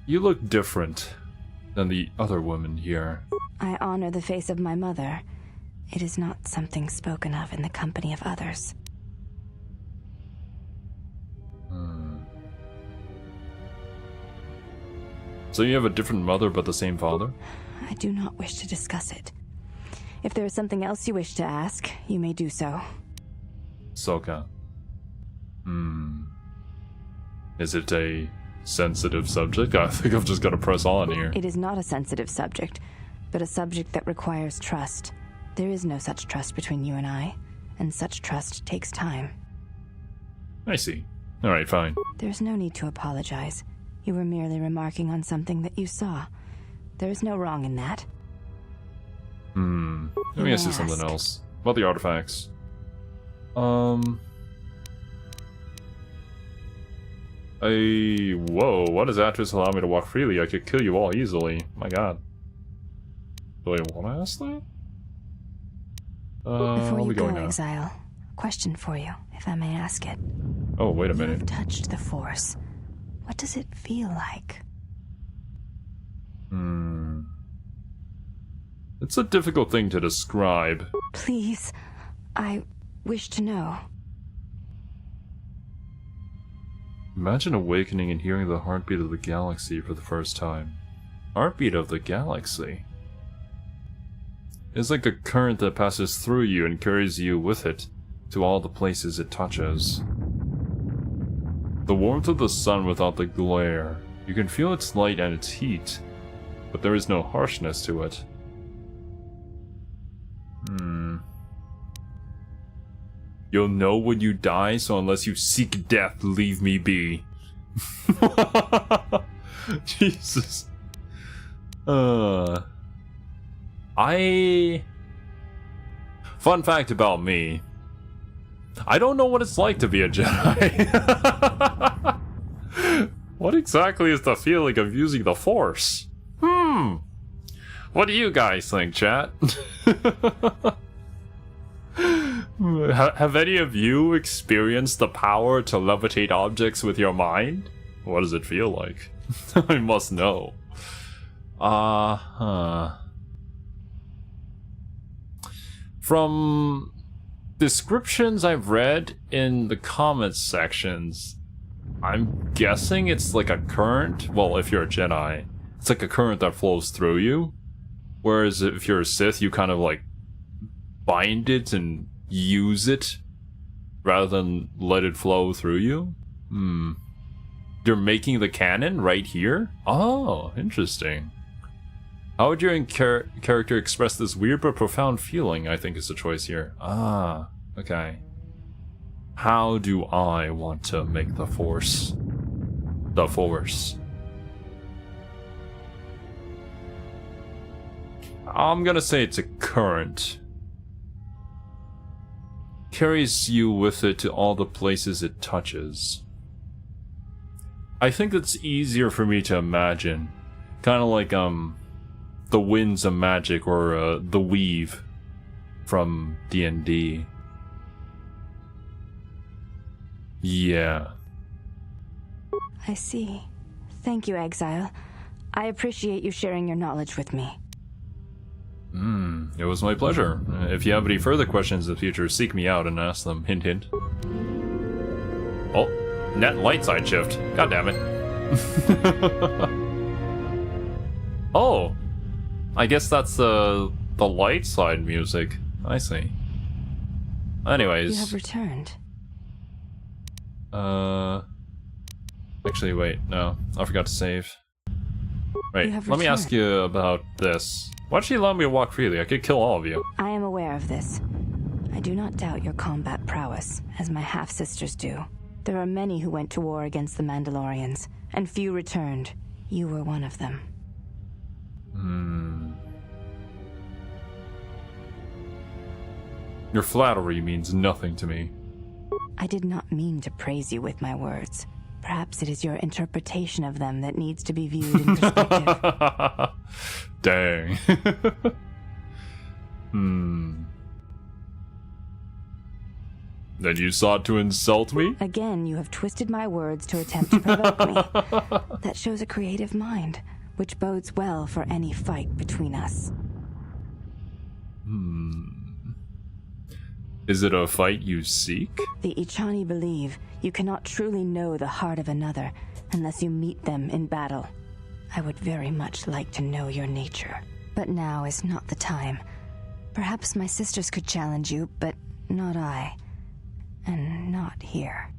You look different than the other women here. I honor the face of my mother. It is not something spoken of in the company of others. So you have a different mother but the same father? I do not wish to discuss it. If there is something else you wish to ask, you may do so. Soka. Is it a sensitive subject? I think I'm just gonna press on here. It is not a sensitive subject, but a subject that requires trust. There is no such trust between you and I, and such trust takes time. I see. Alright, fine. There's no need to apologize. You were merely remarking on something that you saw. There is no wrong in that. Let me ask you something else. About the artifacts. Whoa, why does Atris allow me to walk freely? I could kill you all easily. My god. Do I want to ask that? Before I'll you be go, going now. Exile, question for you, if I may ask it. Oh, wait a You minute. have touched the Force. What does it feel like? It's a difficult thing to describe. Please, I wish to know. Imagine awakening and hearing the heartbeat of the galaxy for the first time. Heartbeat of the galaxy? It's like a current that passes through you and carries you with it to all the places it touches. The warmth of the sun without the glare. You can feel its light and its heat, but there is no harshness to it. You'll know when you die, so unless you seek death, leave me be. Jesus. Fun fact about me. I don't know what it's like to be a Jedi. What exactly is the feeling of using the Force? What do you guys think, chat? Have any of you experienced the power to levitate objects with your mind? What does it feel like? I must know. From descriptions I've read in the comments sections, I'm guessing it's like a current. Well, if you're a Jedi, it's like a current that flows through you. Whereas if you're a Sith, you kind of like bind it and use it rather than let it flow through you. You're making the canon right here? Oh, interesting. How would your character express this weird but profound feeling, I think is the choice here. Okay. How do I want to make the Force? The Force. I'm gonna say it's a current. Carries you with it to all the places it touches. I think that's easier for me to imagine. Kind of like, the Winds of Magic or, the Weave from D&D. Yeah. I see. Thank you, Exile. I appreciate you sharing your knowledge with me. It was my pleasure. If you have any further questions in the future, seek me out and ask them. Hint, hint. Oh, net light side shift. God damn it. Oh, I guess that's the light side music. I see. Anyways. You have returned. Actually, wait. No, I forgot to save. Right, Let me ask you about this. Why'd she allow me to walk freely? I could kill all of you. I am aware of this. I do not doubt your combat prowess, as my half-sisters do. There are many who went to war against the Mandalorians, and few returned. You were one of them. Your flattery means nothing to me. I did not mean to praise you with my words. Perhaps it is your interpretation of them that needs to be viewed in perspective. Dang. Then you sought to insult me? Again, you have twisted my words to attempt to provoke me. That shows a creative mind, which bodes well for any fight between us. Is it a fight you seek? The Ichani believe you cannot truly know the heart of another unless you meet them in battle. I would very much like to know your nature, but now is not the time. Perhaps my sisters could challenge you, but not I. And not here.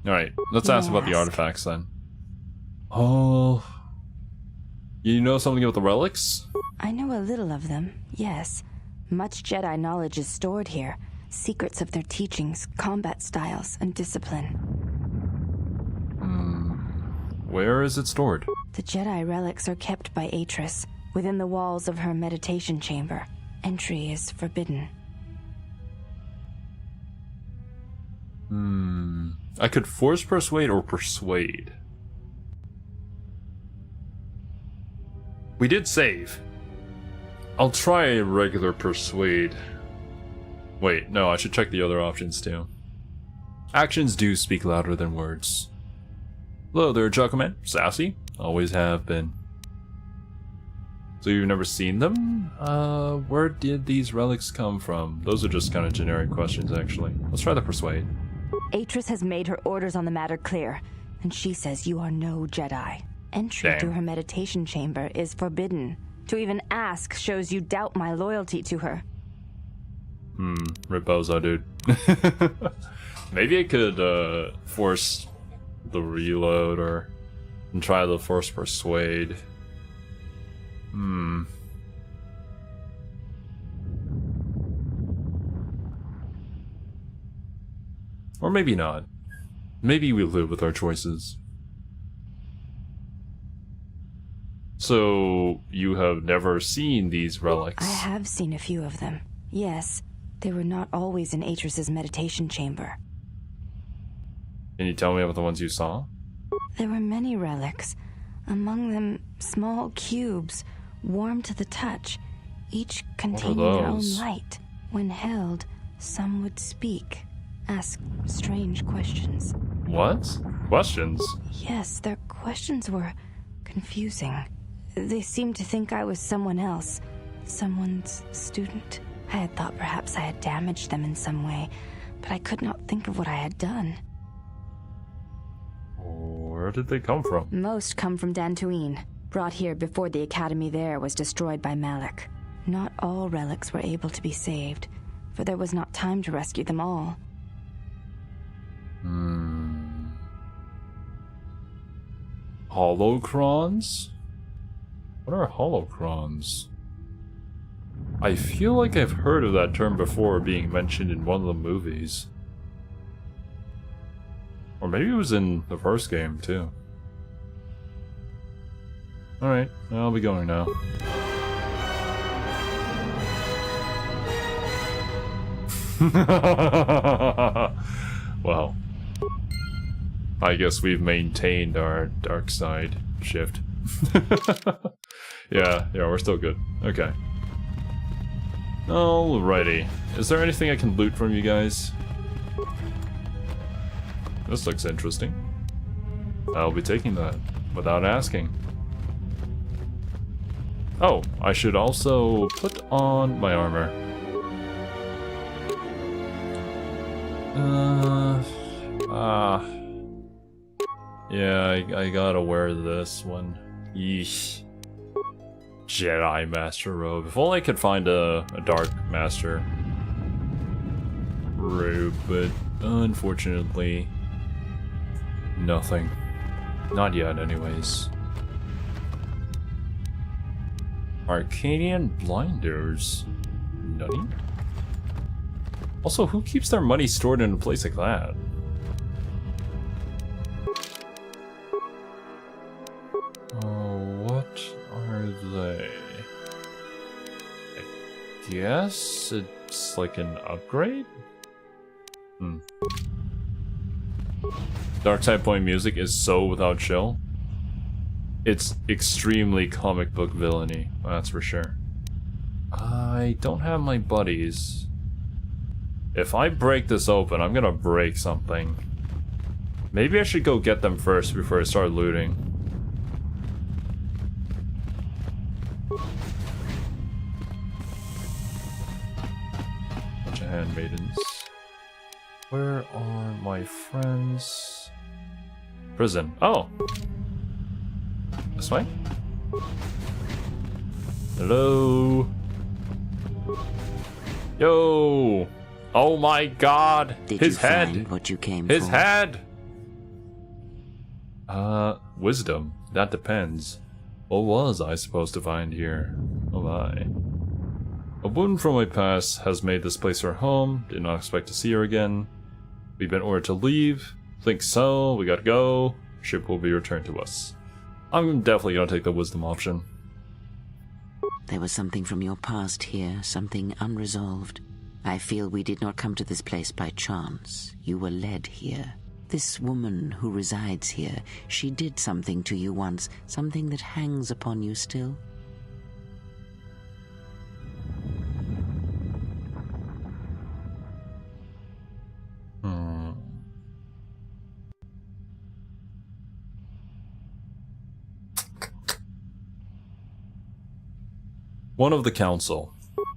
Alright, let's ask about the artifacts then. Oh... You know something about the relics? I know a little of them, yes. Much Jedi knowledge is stored here. Secrets of their teachings, combat styles, and discipline. Where is it stored? The Jedi relics are kept by Atris, within the walls of her meditation chamber. Entry is forbidden. I could force persuade or persuade. We did save. I'll try a regular persuade. Wait, no, I should check the other options too. Actions do speak louder than words. Hello there, Chuckleman. Sassy. Always have been. So you've never seen them? Where did these relics come from? Those are just kind of generic questions, actually. Let's try the persuade. Atris has made her orders on the matter clear, and she says you are no Jedi. Entry to her meditation chamber is forbidden. To even ask shows you doubt my loyalty to her. Reposo, dude. Maybe I could, force the reload and try the force persuade. Or maybe not. Maybe we live with our choices. So, you have never seen these relics? I have seen a few of them. Yes, they were not always in Atris's meditation chamber. Can you tell me about the ones you saw? There were many relics. Among them, small cubes, warm to the touch, each containing their own light. When held, some would speak, ask strange questions. What? Questions? Yes, their questions were confusing. They seemed to think I was someone else, someone's student. I had thought perhaps I had damaged them in some way, but I could not think of what I had done. Where did they come from? Most come from Dantooine, brought here before the academy there was destroyed by Malak. Not all relics were able to be saved, for there was not time to rescue them all. Holocrons? What are holocrons? I feel like I've heard of that term before being mentioned in one of the movies. Or maybe it was in the first game, too. Alright, I'll be going now. Well, I guess we've maintained our dark side shift. Yeah, we're still good. Okay. Alrighty. Is there anything I can loot from you guys? This looks interesting. I'll be taking that, without asking. Oh, I should also put on my armor. Yeah, I gotta wear this one. Yeesh. Jedi Master robe. If only I could find a Dark Master robe, but unfortunately, nothing. Not yet, anyways. Arcanian blinders. Nutty? Also, who keeps their money stored in a place like that? What are they? I guess it's like an upgrade? Dark Side Point music is so without chill. It's extremely comic book villainy, that's for sure. I don't have my buddies. If I break this open, I'm gonna break something. Maybe I should go get them first before I start looting. Bunch of handmaidens. Where are my friends? Prison. Oh! This way? Hello? Yo! Oh my god! Did His you head! find what you came His for? head! Wisdom. That depends. What was I supposed to find here? Oh my. A wound from my past has made this place our home. Did not expect to see her again. We've been ordered to leave. Think so. We gotta go. Ship will be returned to us. I'm definitely gonna take the wisdom option. There was something from your past here, something unresolved. I feel we did not come to this place by chance. You were led here. This woman who resides here, she did something to you once, something that hangs upon you still. One of the council.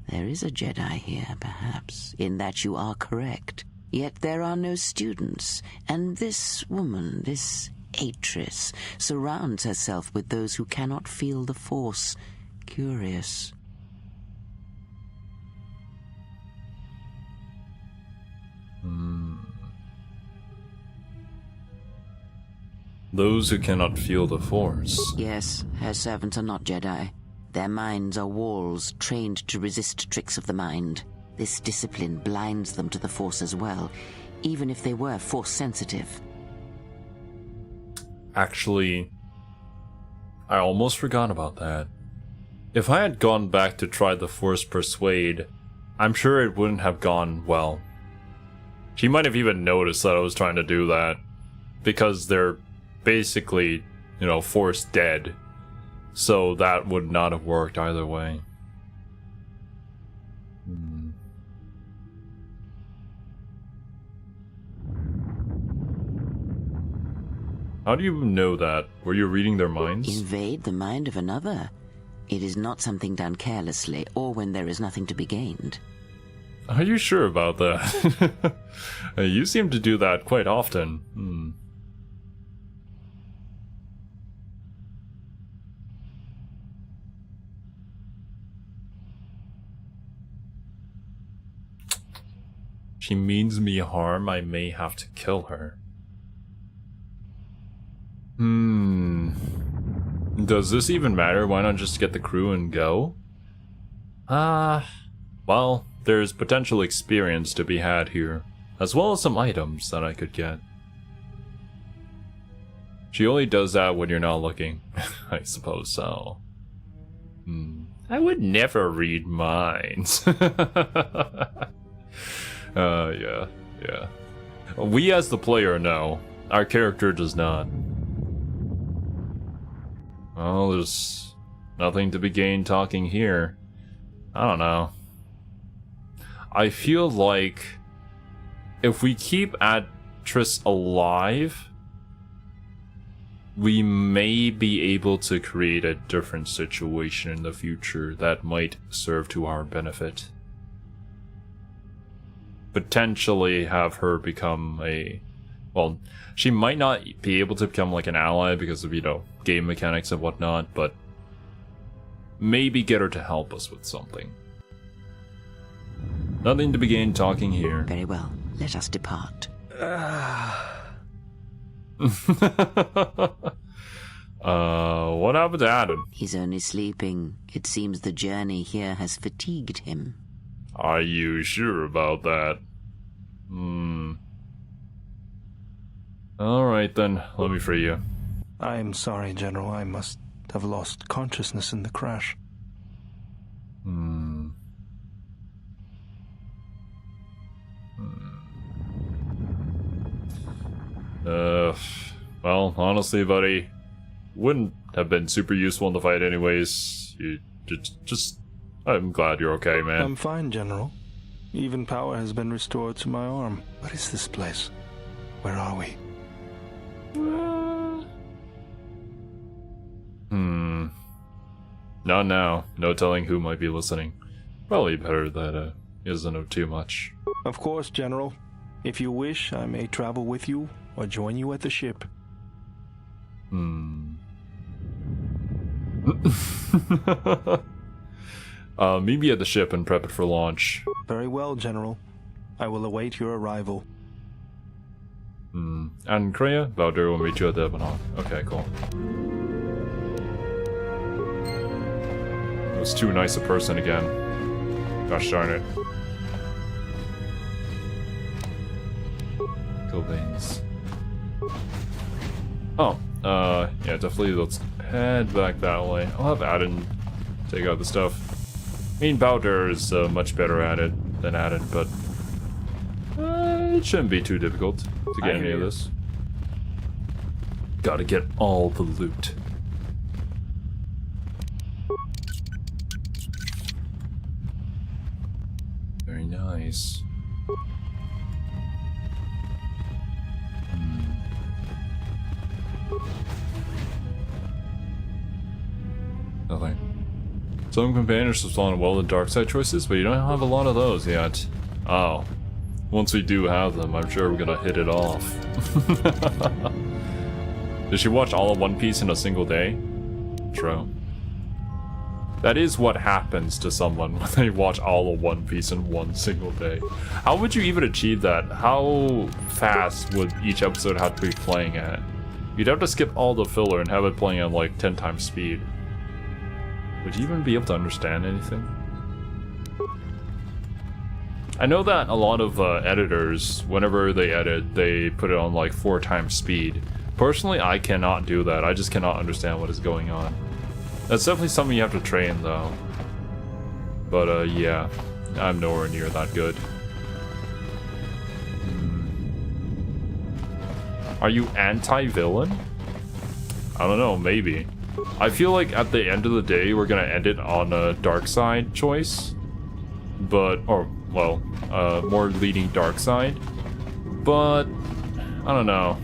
There is a Jedi here, perhaps, in that you are correct. Yet there are no students, and this woman, this Atris, surrounds herself with those who cannot feel the Force. Curious. Those who cannot feel the Force. Yes, her servants are not Jedi. Their minds are walls trained to resist tricks of the mind. This discipline blinds them to the Force as well, even if they were Force sensitive. Actually, I almost forgot about that. If I had gone back to try the Force Persuade, I'm sure it wouldn't have gone well. She might have even noticed that I was trying to do that, because they're basically, you know, Force dead. So that would not have worked either way. How do you know that? Were you reading their minds? Invade the mind of another. It is not something done carelessly, or when there is nothing to be gained. Are you sure about that? You seem to do that quite often. She means me harm, I may have to kill her. Does this even matter? Why not just get the crew and go? Well, there's potential experience to be had here, as well as some items that I could get. She only does that when you're not looking. I suppose so. I would never read minds. Yeah. We as the player know. Our character does not. Well, there's nothing to be gained talking here. I don't know. I feel like if we keep Atris alive, we may be able to create a different situation in the future that might serve to our benefit. Potentially have her become a... Well, she might not be able to become like an ally because of, you know, game mechanics and whatnot, but maybe get her to help us with something. Nothing to be gained talking here. Very well, let us depart. What happened to Adam? He's only sleeping. It seems the journey here has fatigued him. Are you sure about that? Alright then, let me free you. I'm sorry, General. I must have lost consciousness in the crash. Well, honestly, buddy, wouldn't have been super useful in the fight anyways. You just I'm glad you're okay, man. I'm fine, General. Even power has been restored to my arm. What is this place? Where are we? Not now. No telling who might be listening. Probably better that he doesn't know too much. Of course, General. If you wish, I may travel with you or join you at the ship. Meet me at the ship and prep it for launch. Very well, General. I will await your arrival. And Kreia, Valdir will meet you at the Ebon. Okay, cool. It was too nice a person again. Gosh darn it. Cobains. Oh, yeah, definitely let's head back that way. I'll have Adin take out the stuff. I mean, Valdir is much better at it than Adin, but it shouldn't be too difficult to get any of this. Gotta get all the loot. Very nice. Nothing. Some companions respond well to dark side choices, but you don't have a lot of those yet. Oh. Once we do have them, I'm sure we're gonna hit it off. Did she watch all of One Piece in a single day? True. That is what happens to someone when they watch all of One Piece in one single day. How would you even achieve that? How fast would each episode have to be playing at? You'd have to skip all the filler and have it playing at like 10 times speed. Would you even be able to understand anything? I know that a lot of editors, whenever they edit, they put it on like 4 times speed. Personally, I cannot do that. I just cannot understand what is going on. That's definitely something you have to train, though. But, yeah. I'm nowhere near that good. Are you anti-villain? I don't know, maybe. I feel like at the end of the day, we're gonna end it on a dark side choice. But, or, well, more leading dark side. But, I don't know.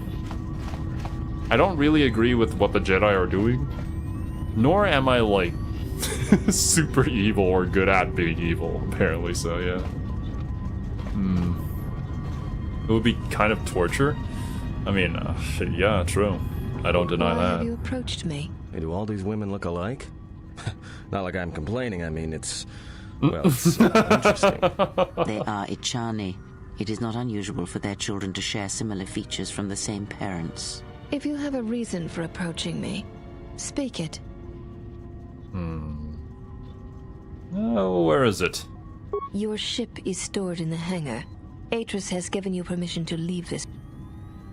I don't really agree with what the Jedi are doing. Nor am I, like, super evil or good at being evil, apparently, so yeah. It would be kind of torture. I mean, yeah, true. I don't deny Why that. have you approached me? Hey, do all these women look alike? Not like I'm complaining, I mean, it's... Well, it's interesting. They are Ichani. It is not unusual for their children to share similar features from the same parents. If you have a reason for approaching me, speak it. Oh, where is it? Your ship is stored in the hangar. Atris has given you permission to leave this.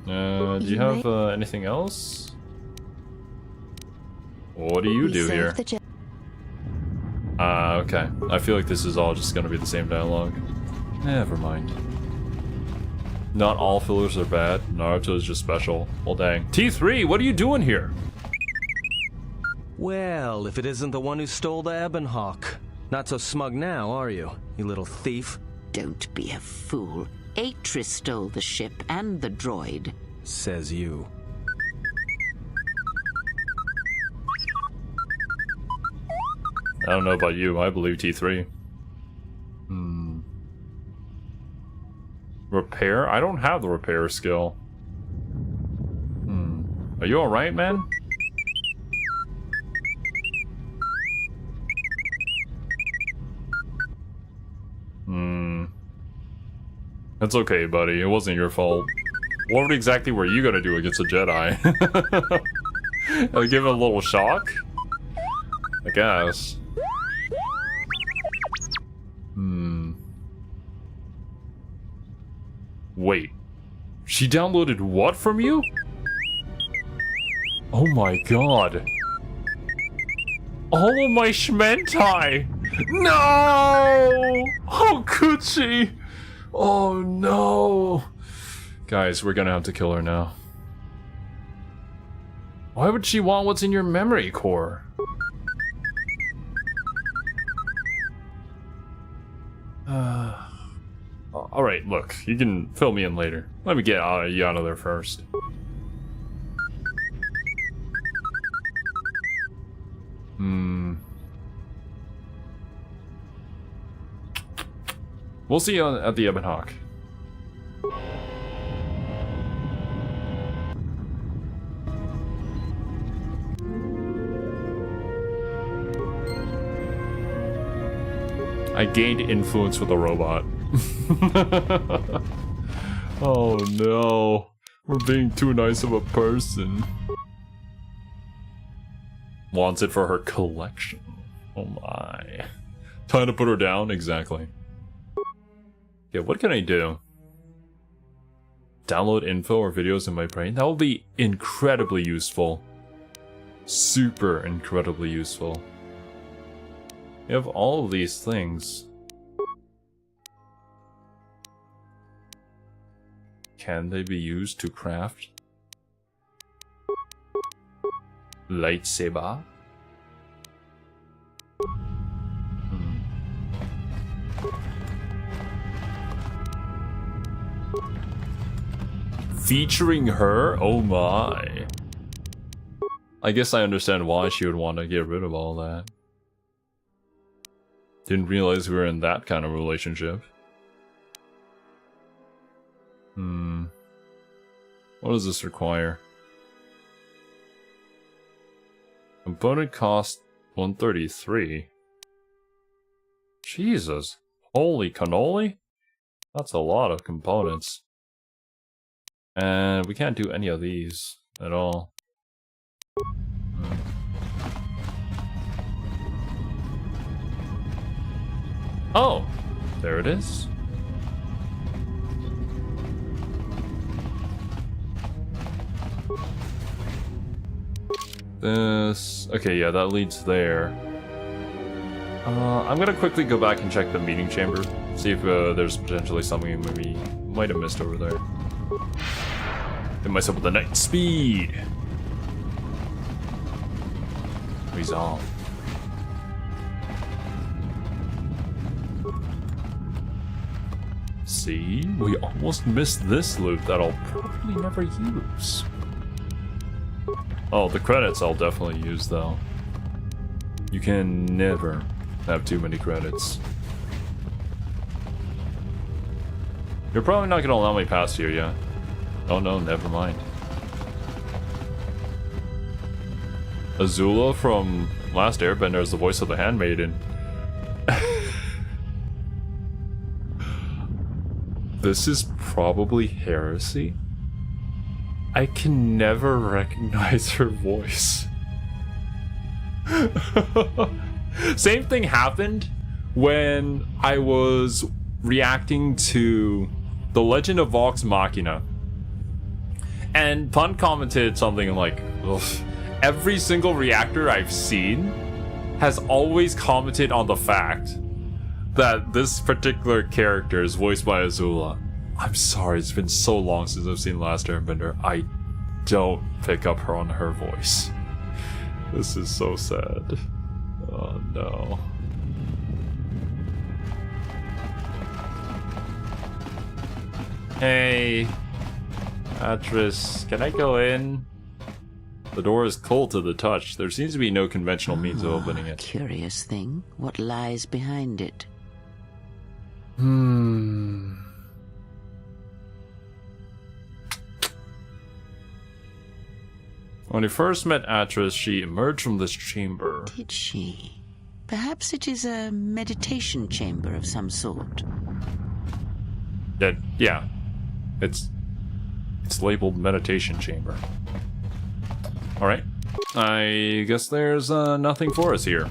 Do you have anything else? What do you We do serve here? the Je- Okay. I feel like this is all just gonna be the same dialogue. Never mind. Not all fillers are bad. Naruto is just special. Well, dang. T3, what are you doing here? Well, if it isn't the one who stole the Ebon Hawk. Not so smug now, are you, you little thief? Don't be a fool. Atris stole the ship and the droid. Says you. I don't know about you. I believe T3. Repair? I don't have the repair skill. Are you alright, man? That's okay, buddy. It wasn't your fault. What exactly were you gonna do against a Jedi? Give it a little shock? I guess. Wait. She downloaded what from you? Oh my god. All of my shmentai! No! How could she? Oh no! Guys, we're gonna have to kill her now. Why would she want what's in your memory core? Alright, look, you can fill me in later. Let me get you out of there first. We'll see you at the Ebon Hawk. I gained influence with a robot. Oh no. We're being too nice of a person. Wants it for her collection. Oh my. Time to put her down? Exactly. Okay, what can I do? Download info or videos in my brain? That will be incredibly useful. Super incredibly useful. You have all of these things. Can they be used to craft? Lightsaber? Featuring her? Oh my. I guess I understand why she would want to get rid of all that. Didn't realize we were in that kind of relationship. What does this require? Component cost 133. Jesus. Holy cannoli? That's a lot of components. And we can't do any of these at all. Oh! There it is. This... Okay, yeah, that leads there. I'm gonna quickly go back and check the meeting chamber. See if there's potentially something we might have missed over there. Hit myself with the night speed! Resolve. See? We almost missed this loot that I'll probably never use. Oh, the credits I'll definitely use, though. You can never have too many credits. You're probably not gonna allow me past here, yeah? Oh no, never mind. Azula from Last Airbender is the voice of the Handmaiden. This is probably heresy. I can never recognize her voice. Same thing happened when I was reacting to The Legend of Vox Machina. And Pun commented something like, ugh, every single reactor I've seen has always commented on the fact that this particular character is voiced by Azula. I'm sorry, it's been so long since I've seen Last Airbender. I don't pick up her on her voice. This is so sad. Oh no. Hey, Atris, can I go in? The door is cold to the touch. There seems to be no conventional means of opening it. Curious thing. What lies behind it? When I first met Atris, she emerged from this chamber. Did she? Perhaps it is a meditation chamber of some sort. Yeah. It's labeled meditation chamber. Alright. I guess there's nothing for us here.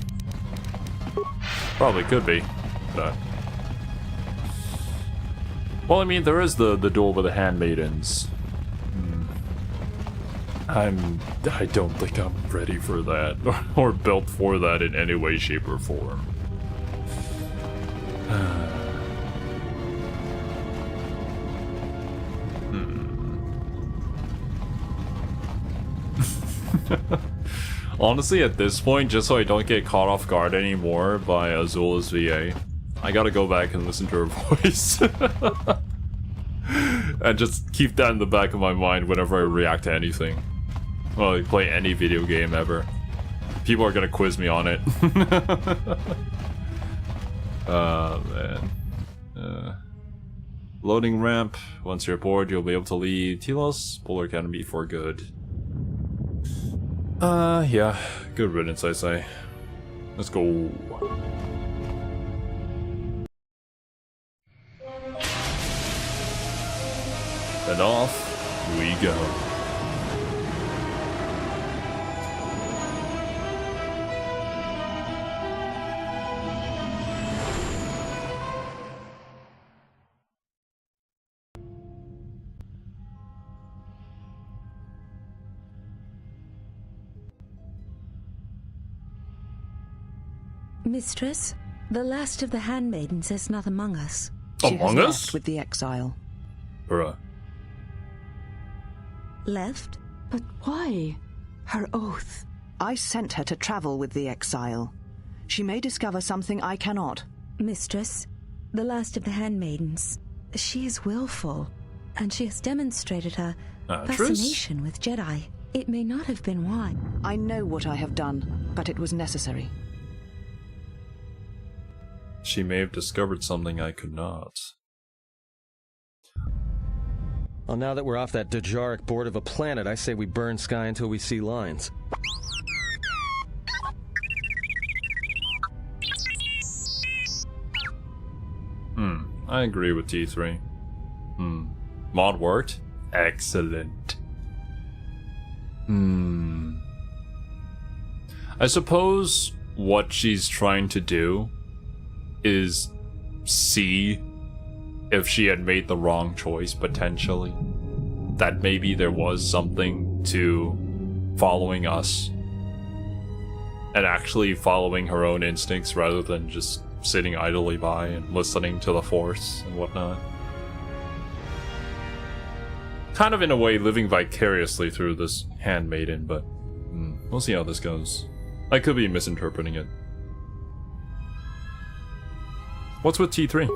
Probably could be, but... Well, I mean, there is the duel with the handmaidens. I don't think I'm ready for that, or built for that in any way, shape, or form. Honestly, at this point, just so I don't get caught off guard anymore by Azula's VA, I gotta go back and listen to her voice. And just keep that in the back of my mind whenever I react to anything. Well, I play any video game ever. People are gonna quiz me on it. Oh, man. Loading ramp. Once you're aboard, you'll be able to leave Telos Polar Academy for good. Yeah. Good riddance, I say. Let's go. And off we go. Mistress, the last of the handmaidens is not among us. She has Among us? left with the exile. Bruh. Left? But why? Her oath. I sent her to travel with the exile. She may discover something I cannot. Mistress, the last of the handmaidens. She is willful, and she has demonstrated her fascination with Jedi. It may not have been why. I know what I have done, but it was necessary. She may have discovered something I could not. Well, now that we're off that Dajaric board of a planet, I say we burn sky until we see lines. I agree with T3. Mod worked? Excellent. I suppose what she's trying to do is see if she had made the wrong choice, potentially. That maybe there was something to following us and actually following her own instincts rather than just sitting idly by and listening to the Force and whatnot. Kind of in a way living vicariously through this handmaiden, but we'll see how this goes. I could be misinterpreting it. What's with T3?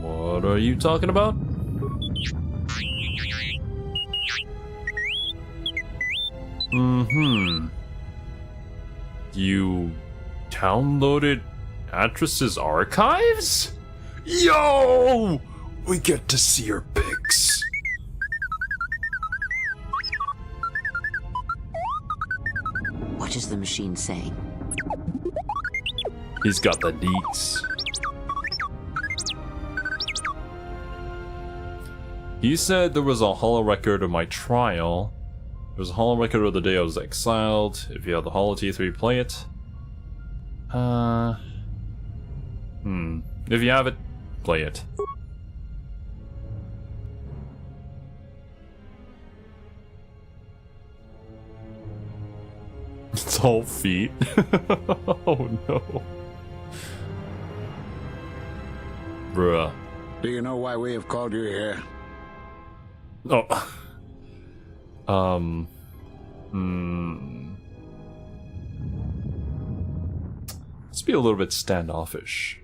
What are you talking about? You downloaded Atris's archives? Yo! We get to see her pics. What is the machine saying? He's got the deets. He said there was a holo record of my trial. There was a holo record of the day I was exiled. If you have the holo T3, play it. If you have it, play it. It's all feet. Oh no. Bruh. Do you know why we have called you here? Oh. Let's be a little bit standoffish.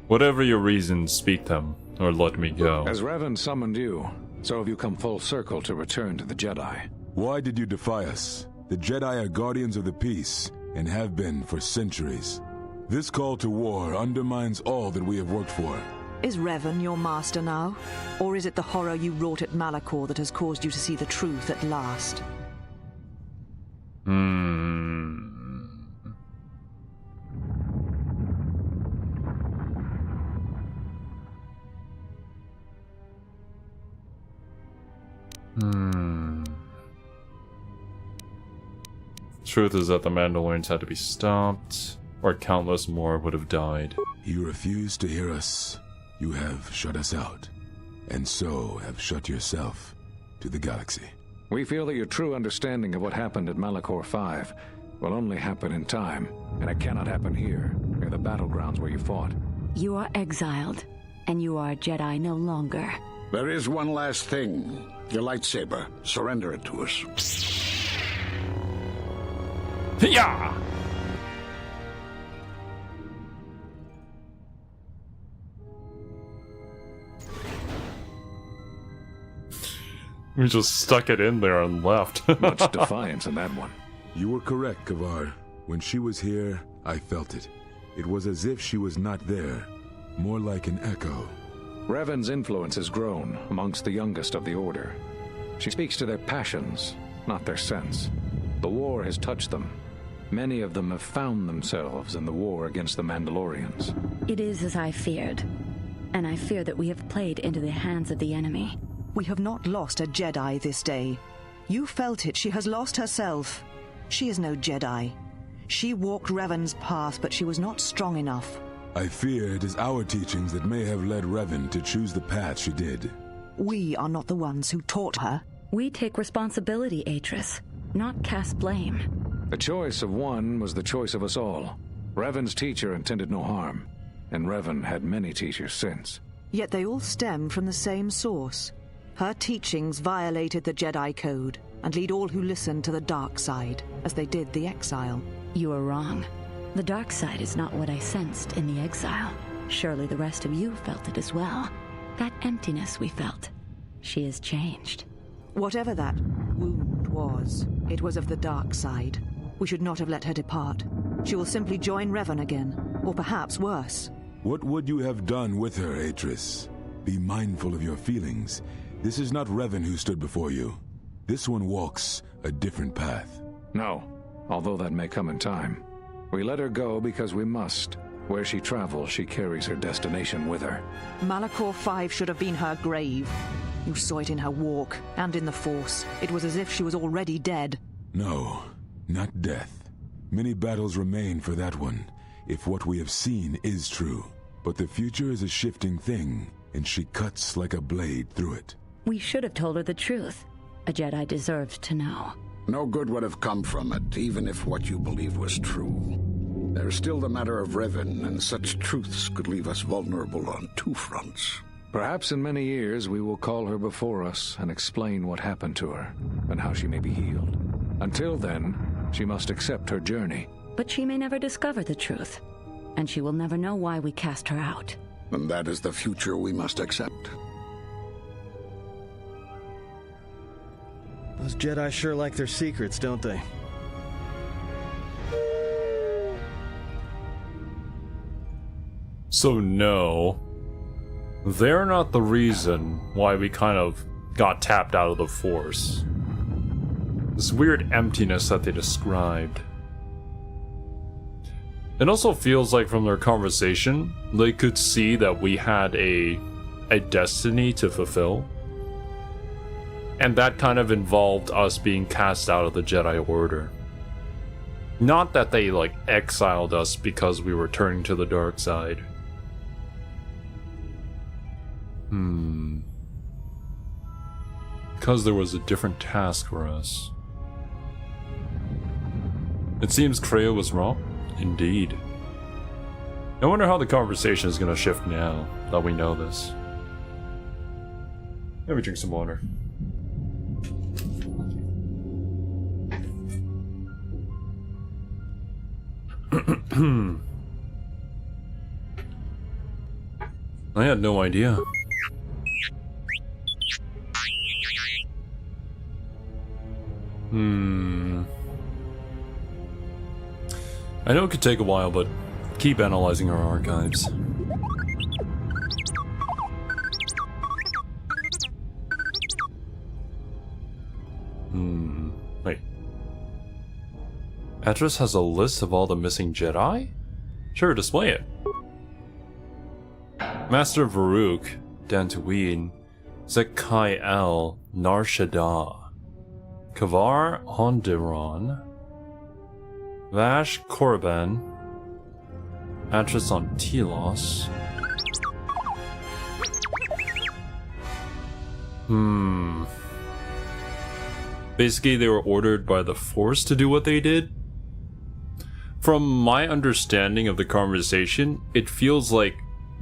Whatever your reasons, speak them, or let me go. As Revan summoned you, so have you come full circle to return to the Jedi. Why did you defy us? The Jedi are guardians of the peace, and have been for centuries. This call to war undermines all that we have worked for. Is Revan your master now? Or is it the horror you wrought at Malachor that has caused you to see the truth at last? Truth is that the Mandalorians had to be stopped, or countless more would have died. You refuse to hear us. You have shut us out, and so have shut yourself to the galaxy. We feel that your true understanding of what happened at Malachor 5 will only happen in time, and it cannot happen here, near the battlegrounds where you fought. You are exiled, and you are a Jedi no longer. There is one last thing. Your lightsaber. Surrender it to us. Yeah. We just stuck it in there and left. Much defiance in that one. You were correct, Kavar. When she was here, I felt it. It was as if she was not there. More like an echo. Revan's influence has grown amongst the youngest of the Order. She speaks to their passions, not their sense. The war has touched them. Many of them have found themselves in the war against the Mandalorians. It is as I feared, and I fear that we have played into the hands of the enemy. We have not lost a Jedi this day. You felt it. She has lost herself. She is no Jedi. She walked Revan's path, but she was not strong enough. I fear it is our teachings that may have led Revan to choose the path she did. We are not the ones who taught her. We take responsibility, Atris, not cast blame. The choice of one was the choice of us all. Revan's teacher intended no harm, and Revan had many teachers since. Yet they all stem from the same source. Her teachings violated the Jedi Code and lead all who listen to the dark side, as they did the exile. You are wrong. The dark side is not what I sensed in the exile. Surely the rest of you felt it as well. That emptiness we felt. She has changed. Whatever that wound was. It was of the dark side. We should not have let her depart. She will simply join Revan again, or perhaps worse. What would you have done with her, Atris? Be mindful of your feelings. This is not Revan who stood before you. This one walks a different path. No, although that may come in time. We let her go because we must. Where she travels, she carries her destination with her. Malachor 5 should have been her grave. You saw it in her walk, and in the Force. It was as if she was already dead. No, not death. Many battles remain for that one, if what we have seen is true. But the future is a shifting thing, and she cuts like a blade through it. We should have told her the truth. A Jedi deserved to know. No good would have come from it, even if what you believed was true. There's still the matter of Revan, and such truths could leave us vulnerable on two fronts. Perhaps in many years we will call her before us and explain what happened to her, and how she may be healed. Until then, she must accept her journey. But she may never discover the truth, and she will never know why we cast her out. And that is the future we must accept. Those Jedi sure like their secrets, don't they? So no, they're not the reason why we kind of got tapped out of the Force. This weird emptiness that they described. It also feels like from their conversation, they could see that we had a destiny to fulfill. And that kind of involved us being cast out of the Jedi Order. Not that they, like, exiled us because we were turning to the dark side. Because there was a different task for us. It seems Xero was wrong. Indeed. I wonder how the conversation is going to shift now that we know this. Let me drink some water. I had no idea. I know it could take a while, but keep analyzing our archives. Wait. Atris has a list of all the missing Jedi? Sure, display it. Master Varuk, Dantooine, Zekai-El, Nar Shaddaa, Kavar Onderon, Vash Korriban, Atris on Telos. Basically, they were ordered by the Force to do what they did. From my understanding of the conversation, it feels like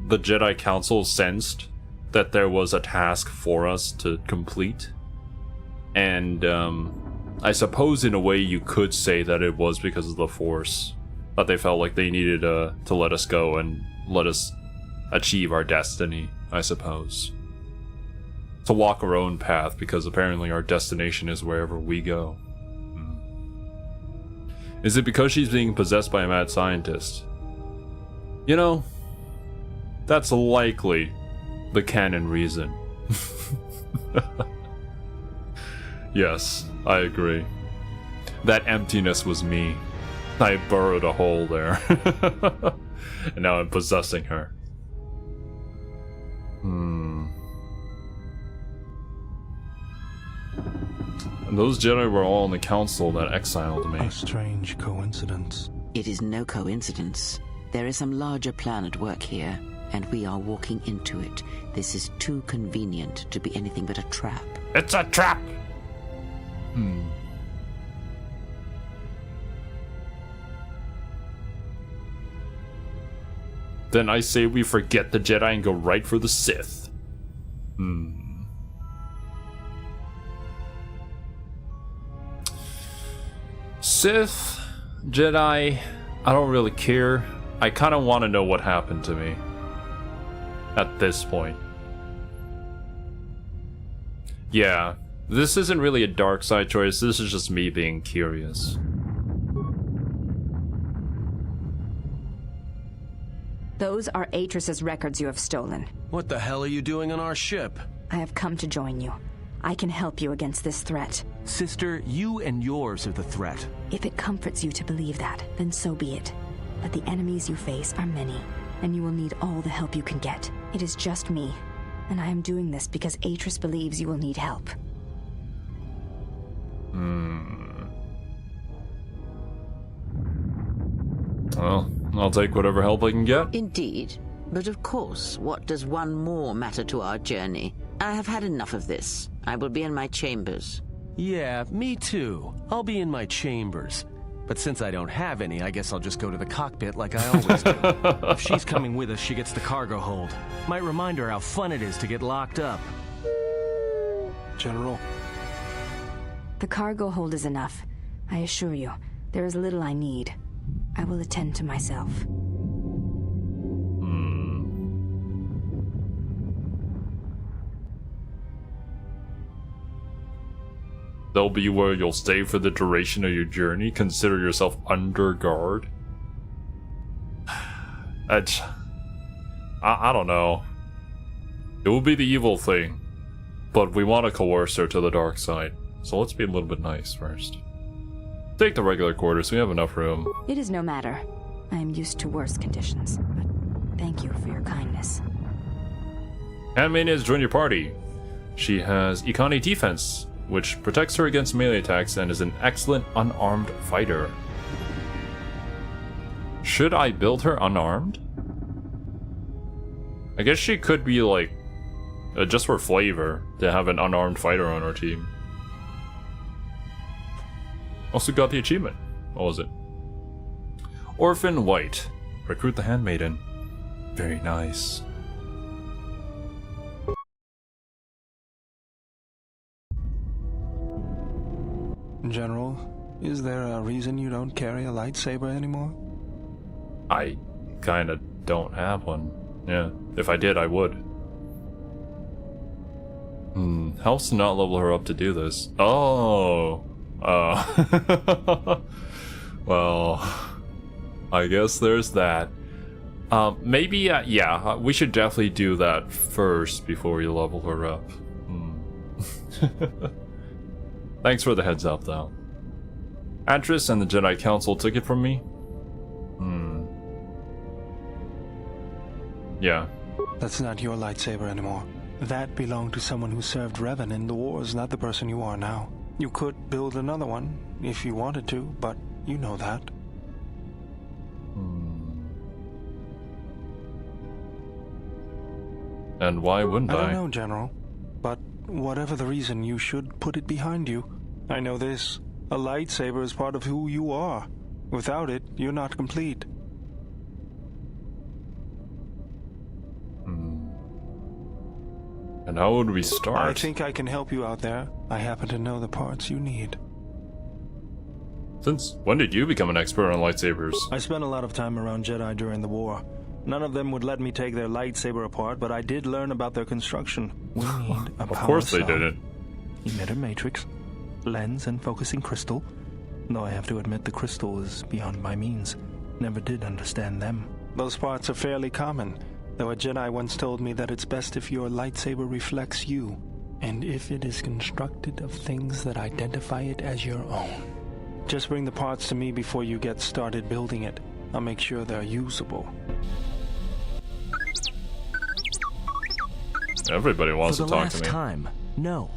the Jedi Council sensed that there was a task for us to complete. And, I suppose in a way you could say that it was because of the Force. That they felt like they needed to let us go and let us achieve our destiny, I suppose. To walk our own path, because apparently our destination is wherever we go. Is it because she's being possessed by a mad scientist? You know, that's likely the canon reason. Yes, I agree. That emptiness was me. I burrowed a hole there. And now I'm possessing her. And those Jedi were all in the council that exiled me. A strange coincidence. It is no coincidence. There is some larger plan at work here, and we are walking into it. This is too convenient to be anything but a trap. It's a trap! Then I say we forget the Jedi and go right for the Sith. Sith, Jedi, I don't really care. I kind of want to know what happened to me. At this point. Yeah, This isn't really a dark side choice, this is just me being curious. Those are Atris's records you have stolen. What the hell are you doing on our ship? I have come to join you. I can help you against this threat. Sister, you and yours are the threat. If it comforts you to believe that, then so be it. But the enemies you face are many, and you will need all the help you can get. It is just me, and I am doing this because Atris believes you will need help. Well, I'll take whatever help I can get. Indeed. But of course, what does one more matter to our journey? I have had enough of this. I will be in my chambers. Yeah, me too. I'll be in my chambers. But since I don't have any, I guess I'll just go to the cockpit like I always do. If she's coming with us, she gets the cargo hold. Might remind her how fun it is to get locked up. General. The cargo hold is enough. I assure you, there is little I need. I will attend to myself. They'll be where you'll stay for the duration of your journey. Consider yourself under guard. I don't know. It will be the evil thing, but we want to coerce her to the dark side. So let's be a little bit nice first. Take the regular quarters, we have enough room. It is no matter. I am used to worse conditions, but thank you for your kindness. Handmaiden has joined your party. She has Ikani defense, which protects her against melee attacks and is an excellent unarmed fighter. Should I build her unarmed? I guess she could be like, just for flavor, to have an unarmed fighter on our team. Also got the achievement. What was it? Orphan White. Recruit the Handmaiden. Very nice. General, is there a reason you don't carry a lightsaber anymore? I kinda don't have one. Yeah, if I did, I would. Helps to not level her up to do this. Oh. Well, I guess there's that. Maybe, yeah, we should definitely do that first before we level her up. Thanks for the heads up, though. Atris and the Jedi Council took it from me. Yeah. That's not your lightsaber anymore. That belonged to someone who served Revan in the wars, not the person you are now. You could build another one, if you wanted to, but you know that. And why wouldn't I? I don't know, General. But whatever the reason, you should put it behind you. I know this. A lightsaber is part of who you are. Without it, you're not complete. And how would we start? I think I can help you out there. I happen to know the parts you need. Since when did you become an expert on lightsabers? I spent a lot of time around Jedi during the war. None of them would let me take their lightsaber apart, but I did learn about their construction. We need a Of course they cell, didn't. emitter matrix, lens, and focusing crystal. Though I have to admit the crystal is beyond my means. Never did understand them. Those parts are fairly common, though a Jedi once told me that it's best if your lightsaber reflects you, and if it is constructed of things that identify it as your own. Just bring the parts to me before you get started building it. I'll make sure they're usable. Everybody wants For to the talk last to me. time, no.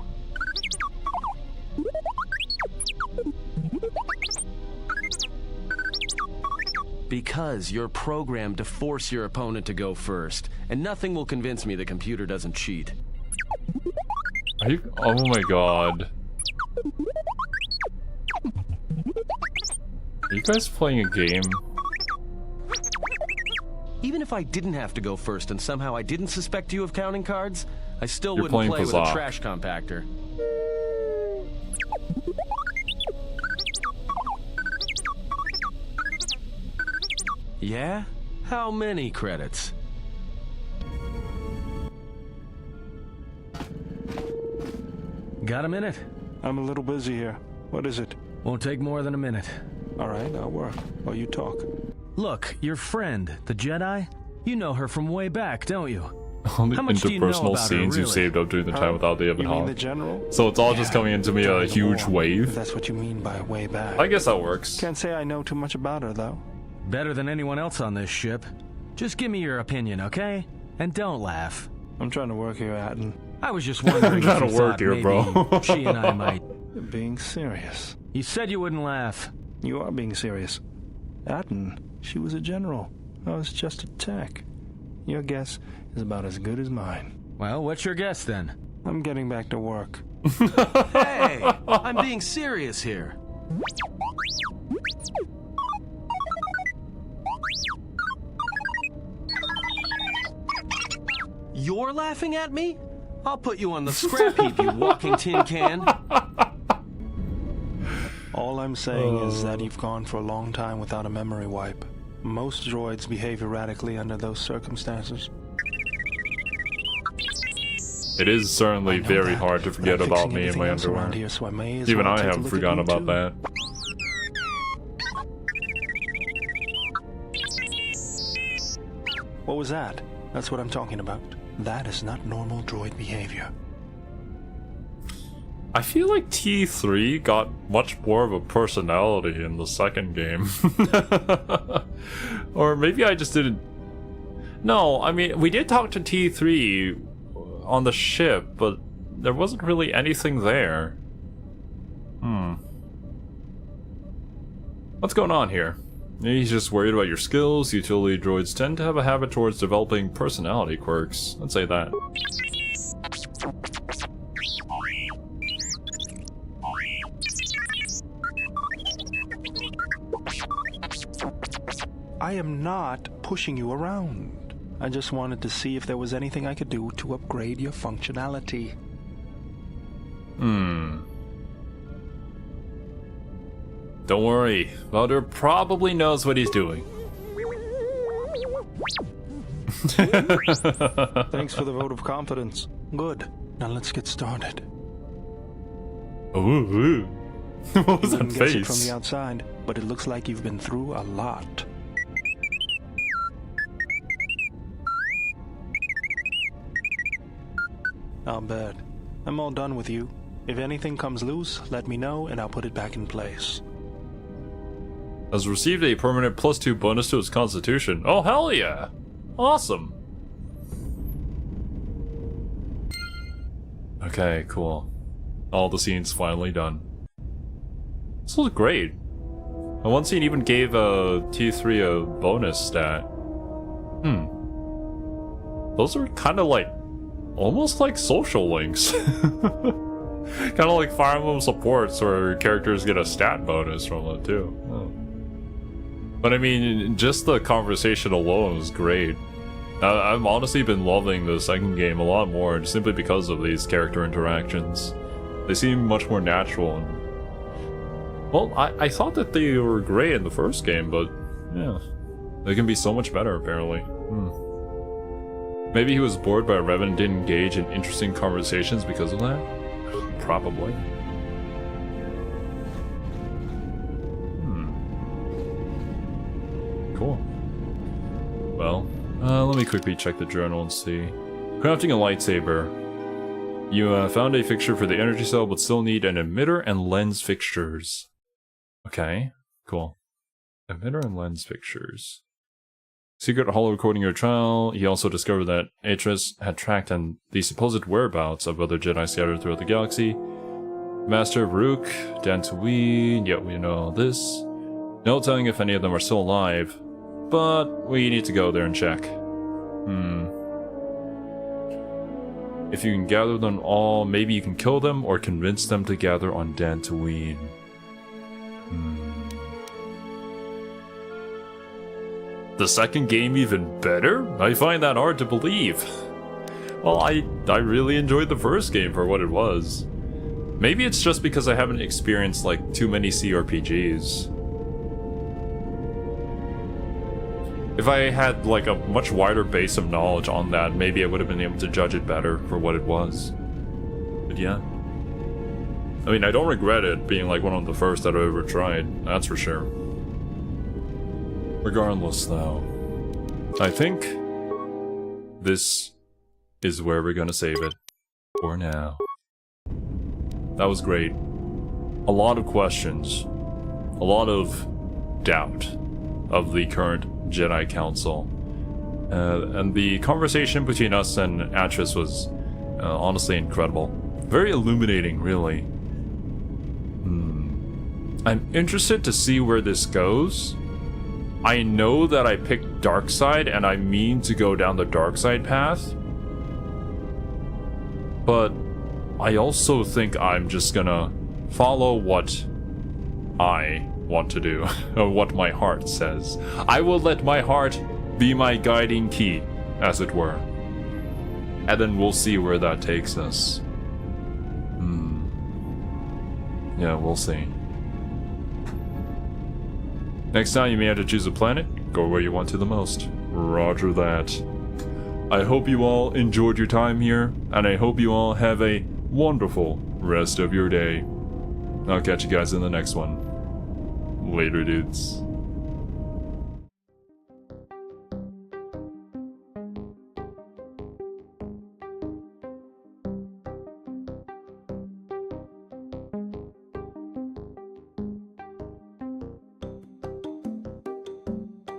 Because you're programmed to force your opponent to go first, and nothing will convince me the computer doesn't cheat. Are you? Oh my god. Are you guys playing a game? Even if I didn't have to go first and somehow I didn't suspect you of counting cards, I still You're wouldn't playing play with Pazak. a trash compactor. Yeah? How many credits? Got a minute? I'm a little busy here. What is it? Won't take more than a minute. All right, I'll work while you talk. Look, your friend, the Jedi, you know her from way back, don't you? All the How much do you know interpersonal about her, scenes you've really? saved up during the time without the Ebon You mean Hawk. the general? So it's all just coming into me a huge wave. If that's what you mean by way back. I guess that works. Can't say I know too much about her, though. Better than anyone else on this ship. Just give me your opinion, okay? And don't laugh. I'm trying to work here, Atten. I was just wondering trying if to you work thought here, maybe bro. she and I might... You're being serious. You said you wouldn't laugh. You are being serious. Atten, she was a general. I was just a tech. Your guess is about as good as mine. Well, what's your guess then? I'm getting back to work. Hey, I'm being serious here. You're laughing at me? I'll put you on the scrap heap, you walking tin can. All I'm saying is that you've gone for a long time without a memory wipe. Most droids behave erratically under those circumstances. It is certainly very hard to forget about me and my underwear. Here, so Even I haven't forgotten about that. What was that? That's what I'm talking about. That is not normal droid behavior. I feel like T3 got much more of a personality in the second game. Or maybe I just didn't... No, I mean, we did talk to T3 on the ship, but there wasn't really anything there. What's going on here? He's just worried about your skills. Utility droids tend to have a habit towards developing personality quirks. Let's say that. I am not pushing you around. I just wanted to see if there was anything I could do to upgrade your functionality. Don't worry, Valder probably knows what he's doing. Thanks for the vote of confidence. Good. Now let's get started. Ooh. What was that You wouldn't guess it face? from the outside, but it looks like you've been through a lot. I'll bet. I'm all done with you. If anything comes loose, let me know and I'll put it back in place. Has received a permanent +2 bonus to its constitution. Oh, hell yeah! Awesome! Okay, cool. All the scenes finally done. This was great. And one scene even gave T3 a bonus stat. Those are kind of like... almost like social links. Kind of like Fire Emblem supports where characters get a stat bonus from it too. But I mean, just the conversation alone is great. I've honestly been loving the second game a lot more simply because of these character interactions. They seem much more natural. And, well, I thought that they were great in the first game, but yeah, they can be so much better apparently. Maybe he was bored by Revan and didn't engage in interesting conversations because of that? Probably. Cool. Well, let me quickly check the journal and see. Crafting a lightsaber. You found a fixture for the energy cell, but still need an emitter and lens fixtures. Okay, cool. Emitter and lens fixtures. Secret holo recording your trial. He also discovered that Atris had tracked on the supposed whereabouts of other Jedi scattered throughout the galaxy. Master Varuk, Dantooine, yet we know this. No telling if any of them are still alive, but we need to go there and check. If you can gather them all, maybe you can kill them or convince them to gather on Dantooine. The second game even better? I find that hard to believe. Well, I really enjoyed the first game for what it was. Maybe it's just because I haven't experienced like too many CRPGs. If I had like a much wider base of knowledge on that, maybe I would have been able to judge it better for what it was. But yeah. I mean, I don't regret it being like one of the first that I ever tried, that's for sure. Regardless, though, I think this is where we're gonna save it for now. That was great. A lot of questions, a lot of doubt of the current Jedi Council. And the conversation between us and Atris was honestly incredible. Very illuminating, really. I'm interested to see where this goes. I know that I picked dark side and I mean to go down the dark side path. But I also think I'm just gonna follow what I want to do, or what my heart says. I will let my heart be my guiding key, as it were. And then we'll see where that takes us. Yeah, we'll see. Next time you may have to choose a planet, go where you want to the most. Roger that. I hope you all enjoyed your time here, and I hope you all have a wonderful rest of your day. I'll catch you guys in the next one. Later, dudes.